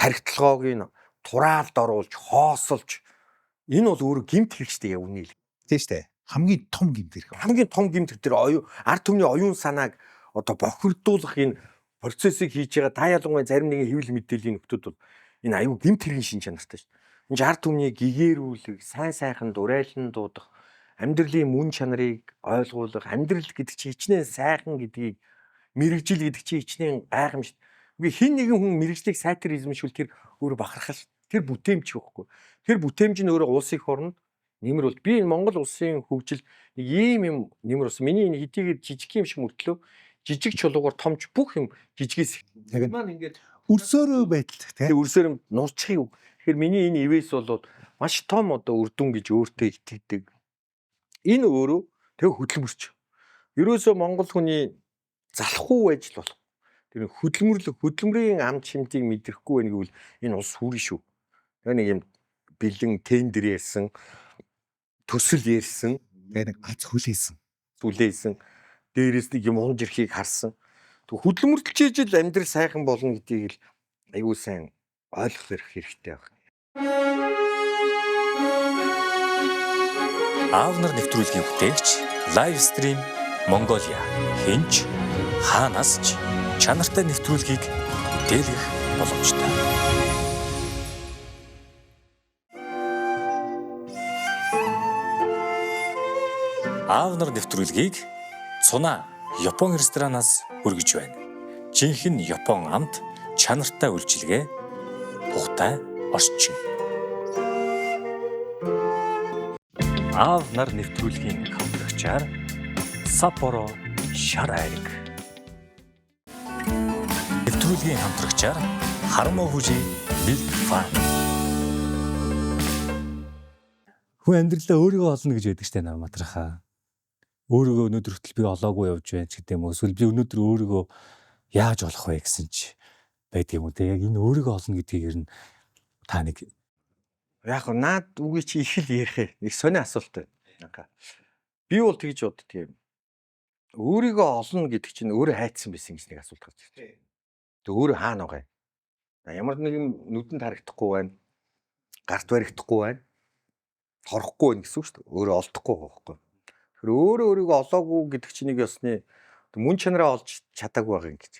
тархитлагоог нь тураалд оруулж хоосолж энэ бол өөрөө гэмт хэрэгчтэй яа үний. Тийм штэ. Хамгийн том гэмт хэрэг. Хамгийн том гэмт тэр ард түмний оюун санааг одоо бохирдуулах энэ процессыг хийж байгаа та ялангуяа зарим нэгэн хэвлэл мэдээллийн нөхдүүд бол энэ аюу гэмт хэргийн шин чанартай шүү. Энэ ард түмний гэгээрүүлэх, сайн сайхан дурайлан дуудах, амьдралын мөн чанарыг ойлгуулах, амьдрал гэдэг чинь хичнээн сайхан гэдгийг мэрэгжил гэдэг чинь хичнээн гайхамшигт. Үгүй хин нэгэн хүн мэрэгжлийг сайтар эзэмшүүл тэр өөрөө бахархал, тэр бүтээмж байхгүй. Тэр бүтээмж нь өөрөө улсын хорнд нэмэр бол би энэ Монгол улсын хөгжил нэг ийм юм нэмэр болсон. Миний энэ хэдийгээр жижиг юм шиг мөртлөө жижиг чулуугаар томч бүх юм жижигээс. Яг маань ингээд өрсөөрөө байдал тэр өрсөөр юм нуурчих юм. Тэгэхээр миний энэ ивэс бол маш том одоо үр дүн гэж өөртөө итгэдэг. Энэ өөрөө тэг хөдөлмөрч. Ерөөсөө Монгол хүний залахгүй байж л болох. Тэр хөдөлмөрийн ам чимтийг мэдрэхгүй байх гэвэл энэ улс хүрэн шүү. Тэгээ нэг юм бэлэн тендер ярьсан, төсөл ярьсан, тэгээ нэг ац хүлээсэн, дээрээс нэг юм унж ирэхийг харсан. Тэг хөдөлмөрлөж ижил амьдрал сайхан болно гэдгийг л аюул сайн ойлгох хэрэгтэй байна. Аав нар нэвтрүүлгийн бүтээгч Live Stream Mongolia хинч хаанаас ч чанартай нэвтрүүлгийг бүтээлгэх боломжтой. Аав нар нэвтрүүлгийг Цуна Япон ресторанаас хүргэж байна. Жинхэнэ Япон амт чанартай үйлчилгээ, тухтай орчин. Аав нар нэвтрүүлгийн хамтрагчаар Sapporo шар айраг. Нэвтрүүлгийн хамтрагчаар Харамоо хүжи Milk Farm. Хүн амьдралаа өөрийгөө олно гэж яддаг штэ наа матрахаа. Өөрийгөө өнөөдөр хүртэл би олоогүй явж байна ч гэдэг юм уу. Эсвэл би өнөөдөр өөрийгөө яаж олох вэ гэсэн чи байдаг юм уу те. Яг энэ өөрийгөө олно гэдгийг ер нь та нэг Яг наад үгүй чи их л ярих нэг сони асуулт байна. Би бол тэгж бодд тийм. Өөрийгөө олно гэдэг чинь өөрөө хайцсан байсан гэж нэг асуулт гарч ирж байна. Тэг өөрөө хаана байгаа юм? Ямар нэгэн нүдэнд харагдахгүй байна. Гарт баригдахгүй байна. Торхгүй байна гэсэн үг шүү дээ. Өөрөө олдохгүй байхгүй. Тэгэхээр өөрөө өөрийгөө олоогүй гэдэг чинь нэг ёсны мөн чанараа олж чадаагүй байгаа юм гэж.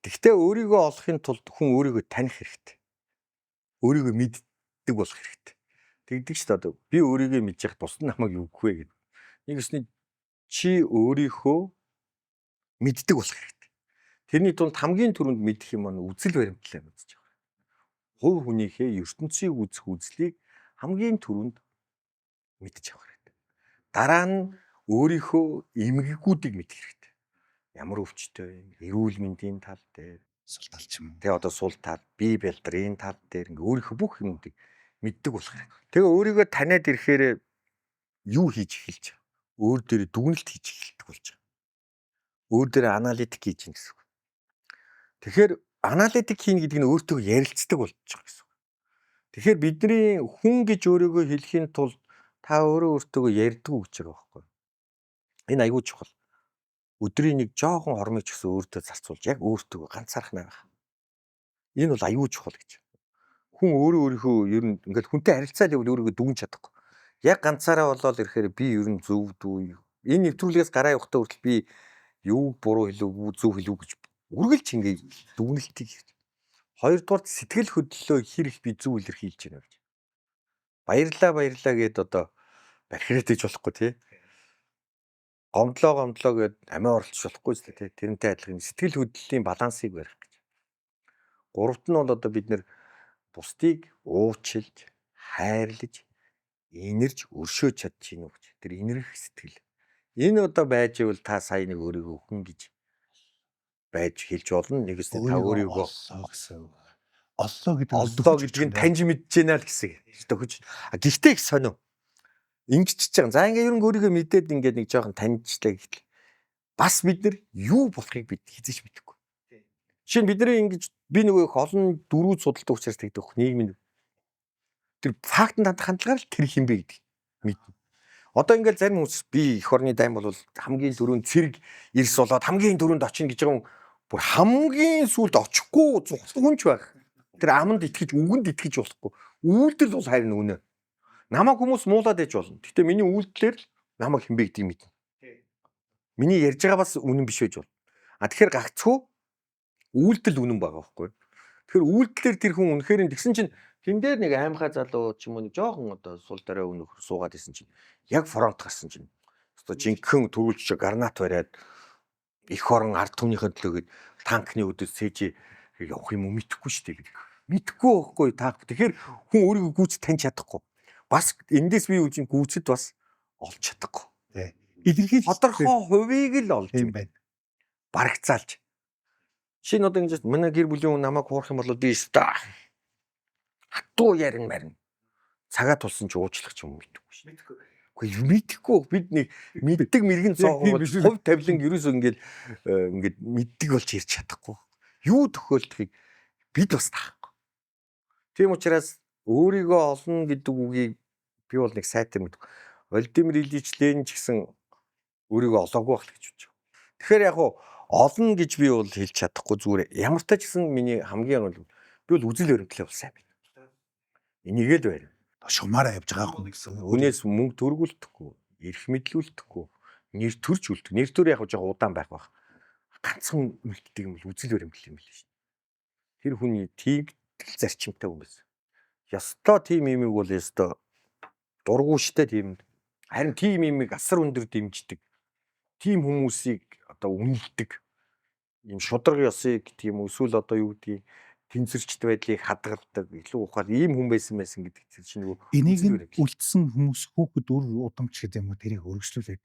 Тэгвэл өөрийгөө олохын тулд хүн өөрийгөө таних хэрэгтэй. Өөрийгөө мэддэг болох хэрэгтэй. Тэгдэг ч одоо би өөрийгөө мэдж яхад бусд намайг юу гэх вэ гэдэг. Нэг өсний чи өөрийнхөө мэддэг болох хэрэгтэй. Тэрний тулд хамгийн түрүүнд мэдэх юм нь үзэл баримтлал мэдчих байгаа. Хувь хүнийхээ ертөнцийг үзэх үзлийг хамгийн түрүүнд мэдчих байгаа. Дараа нь өөрийнхөө эмгэгүүдийг мэдэх хэрэгтэй. Ямар өвчтөй, эрүүл мэндийн тал дээр, Сул талч юм. тэгээ одоо сул тал, бие бэлтрийн тал дээр ингээ өөрийнхөө бүх юмдыг мэддэг болох хэрэгтэй. Тэгээ өөрийгөө таниад ирэхээр юу хийж эхэлж байгаа. Өөр дээр дүгнэлт хийж эхэлдэг болж байгаа. Өөр дээр аналитик хийж гин гэсэн үг. Тэгэхээр аналитик хийн гэдэг нь өөртөө ярилцдаг болж байгаа гэсэн үг. Тэгэхээр бидний хүн гэж өөрийгөө хэлхийн тулд та өөрөө өөртөө ярьдаг гэж байгаа байхгүй юу? Энэ аюул чухал. Өдрийн нэг жоохон хормыг ч гэсэн өөртөө зарцуулж яг өөртөө ганцаарх байх. Энэ бол аюул чухал гэж. Хүн өөрийнхөө ер нь ингээл хүнтэй харилцаал явал өөрийгөө дүгнж чадахгүй. Яг ганцаараа болоод ирэхээр би ер нь зөв дүү. Энэ нэвтрүүлгээс гараа явахдаа хүртэл би юу буруу хэлээгүй, зөв хэлээгүй гэж үргэлж ингээ дүгнэлтийг хийж. Хоёрдугаар сэтгэл хөдлөлөө хэр их би зөв илэрхийлж байна гэж. Баярлаа гэд одоо бархираад иж болохгүй тий. Гомдлоо гэд амиа оролцож болохгүй ч тий. Тэрнтэй адилхан сэтгэл хөдлөлийн балансыг барих гэж. Гуравт нь бол одоо бид нэр бусдыг уучлж, хайрлаж, инэрж, өршөөж чадчихна уу гэж. Тэр инэрх сэтгэл. Энэ одоо байж ивэл та сая нэг өөрийгөө хүн гэж байж хэлж болно. Нэгээс та өөрийгөө оллоо гэсэн. Оллоо гэдэг оллоо гэдгийг таньж мэдж байна л гэсэн. Төхөж. Гэхдээ их сонио. Ингэчихэж байгаа. За ингээ ер нь өөрийгөө мэдээд ингээд нэг жоохон таньжлаа гэхэл бас бид нар юу болохыг бид хизэж мэдэхгүй. Жишээ нь бидний ингэж би нөгөө их олон дөрүүд судалдаг учраас тэгдэх нийгмийн тэр фактанд хандлагаар л тэр хин бэ гэдэг мэднэ. Одоо ингээл зарим хүмүүс би эх орны дайм бол хамгийн дөрөнд цэрэг ирс болоод хамгийн дөрөнд очино гэж байгаа юм. Бүр хамгийн сүлд очихгүй зүгтгүнч байх. Тэр аманд итгэж үгэнд итгэж болохгүй. Үйлдэл бол харин үнэ. Намайг хүмүүс муулаад ээж болно. Гэтэ миний үйлдэлээр л намайг хин бэ гэдгийг мэднэ. Миний ярьж байгаа бас үнэн биш байж болно. Тэгэхээр гагцхүү үйлдэл үнэн байгаа байхгүй. Тэгэхээр үйлдэлээр тэр хүн үнэхээр нь тэгсэн чинь тэн дээр нэг аймхаа залуу ч юм уу нэг жоохон одоо сул дараа өнөх суугаад исэн чинь яг фронт гарсан чинь одоо жинхэнэ төрүүлж гарнат бариад их орон ард түмнийхээ төлөөгээд танкны өдөс сэж явах юм уу мэдэхгүй шүү дээ гэдэг. Мэдэхгүй байхгүй та. Тэгэхээр хүн өөрийгөө гүйцэж таньж чадахгүй. Бас эндээс би үгүй гүйцэд бас олж чадахгүй. Тий. Илэрхийлж Тодорхой хувийг л олж юм байна. барагцаалж. Шинэ одоо ингэж манай гэр бүлийн хүн намайг хуурах юм бол би өстө хатуу ярин марин цагаа тулсан ч уучлах ч юм мэдгүй шээ. Үгүй мэдэхгүй бид нэг мэддэг мэрэгэн цоогоо хувь тавилан ерөөсөө ингээд мэддэг болж ирч чадахгүй. Юу тохиолдохыг бид бас таахгүй. Тийм учраас өөрийгөө олно гэдэг үгийг би бол нэг сайтар мэдгүй. Владимир Ильич Ленин ч гэсэн өөрийгөө олоогүй байх л гэж бодож байна. Тэгэхээр яг олно гэж би бол хэлж чадахгүй зүгээр ямар ч тач гэсэн миний хамгийн гол би бол үзэл баримтлал бол сайн байна. Энийг л байна. Шумаараа явж байгаа хүн гэсэн. Хүнээс мөнгө төргүүлдэхгүй, эрх мэдлүүлдэхгүй, нэр төрж үлдэх. Нэр төр яг жоо удаан байх бах. Ганцхан үлддэг юм бол үзэл баримтлал юм биш шүү. Тэр хүний тийм зарчимтай хүн байсан. Ястаа тийм юмыг бол ястаа дургуй штэ тийм. Харин тийм юмыг асар өндөр дэмждэг. Тийм хүмүүсийг одоо үнэлдэг. Ийм шударга ёсыг гэдэг юм эсвэл одоо юу гэдгийг тэнцвэрчт байдлыг хадгалдаг илүү ухаал ийм хүн байсан гэдэг чинь нөгөө Энийг үлдсэн хүмүүс хүүхэд үр удамч гэдэг юм уу тэрийг өргөжлүүлээд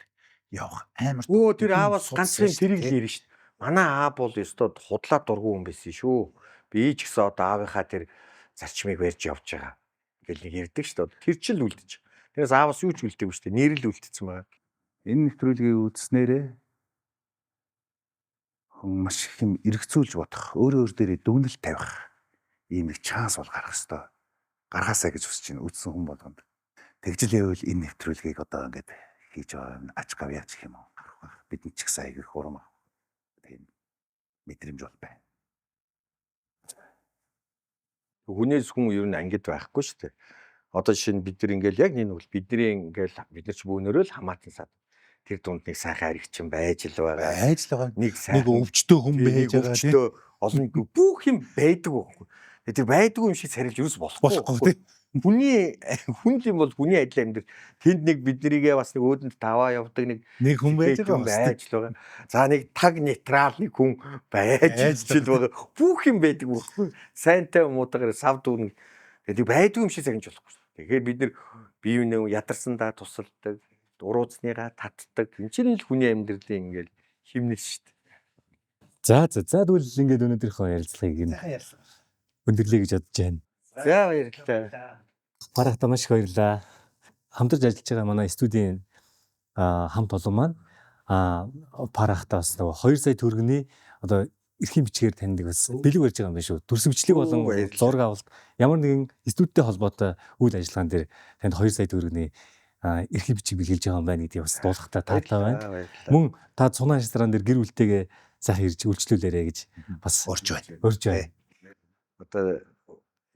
явах амар. Өө тэр ааваас ганцхан тэрийг л ярина шүү дээ. Манай аав бол ёстой худлаа дургуй хүн байсан шүү. Би ч гэсэн одоо аавынхаа тэр зарчмыг барьж явж байгаа. Ингээл нэг ярьдаг шүү дээ. Тэр чинь л үлдэж. Тэрээс ааваас юу ч үлдээгүй шүү дээ. Нэр л үлдсэн байгаа. Энэ нэвтрүүлгийг үзснээрээ хүн маш их юм эргцүүлж бодох, өөр дээрээ дүгнэлт тавих ийм нэг шанс бол гарах хэвээр. Гаргаасаа гэж хүсэж байна үзсэн хүн болгонд. Тэгжлээвэл энэ нэвтрүүлгийг одоо ингээд хийж байгаа ач гавьяач гэх юм уу гарах байх. Бидний ч гэсэн аяг их урам авах. Тийм мэдрэмж бол байна. Хүнээс хүн ер нь ангид байхгүй шүү дээ. Одоо жишээ нь бид нар ингээл яг энэ бол бидний ингээл бид нар ч бүүнөрөө л хамаатан сад. Тэр дунд нэг сайхан аригчин байж л байгаа. Байж л байгаа. Нэг сайхан өвчтөө хүн байж байгаа тийм. олон бүх юм байдаг байхгүй. Тэр байдгүй юм шиг сарилж юус болохгүй. хүнд юм бол хүний адил амьдрал. Тэнд нэг биднийгээ бас нэг өөдөнд таваа явдаг нэг хүн байж хүн байгаа байж л байгаа. За нэг таг нейтрал нэг хүн байж л байгаа. Бүх юм байдаг байхгүй. Сайнтай муутагаар сав дүүнэг. Тэгээд байдгүй юм шиг сахинж болохгүй шүү. Тэгэхээр бид нар бие биенээ ядарсандаа тусалдаг, урууцныгаа татдаг. Энэ чинь л хүний амьдралын ингээл химнэл шүү дээ. За тэгвэл ингээд өнөөдрийнхөө ярилцлагыг энэ ярьсан. өндөрлөе гэж бодож байна. За баярлалаа. Парахта маш их баярлалаа. Хамтарч ажиллаж байгаа манай студийн хамт олон маань парахта бас нөгөө 2 сая төгрөгийн одоо эрхийн бичгээр таньдаг бас бэлэг барьж байгаа юм байна шүү. Дүрс бичлэг болон зураг авалт ямар нэгэн студидтэй холбоотой үйл ажиллагаан дээр танд 2 сая төгрөгийн эрхийн бичиг бэлгэлж байгаа юм байна гэдгийг бас дуулахтаа таатай байна. Мөн та цунаа шастран дээр гэр бүлтэйгээ сайхан ирж үйлчлүүлээрэ гэж бас Урж байна. урьж байна. Одоо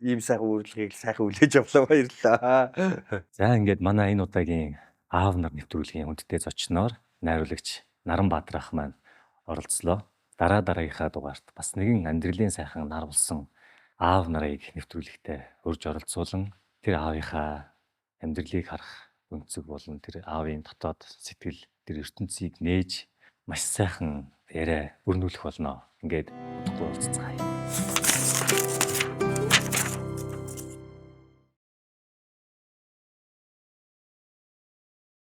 ийм сайхан үйлчлэгийг сайхан үлээж авлаа баярлалаа. За ингээд манай энэ удаагийн аав нар нэвтрүүлгийн хүндтэй зочноор найруулагч Наранбаатар ах маань оролцлоо. Дараагийнхаа дугаарт бас нэгэн амьдралын сайхан нар болсон аав нарыг нэвтрүүлэгтээ урьж оролцуулан тэр аавынхаа амьдралыг харах өнцөг болон тэр аавын дотоод сэтгэл тэр ертөнцийг нээж маш сайхан яриа өрнүүлэх болно. Ингээд уулзцгаая.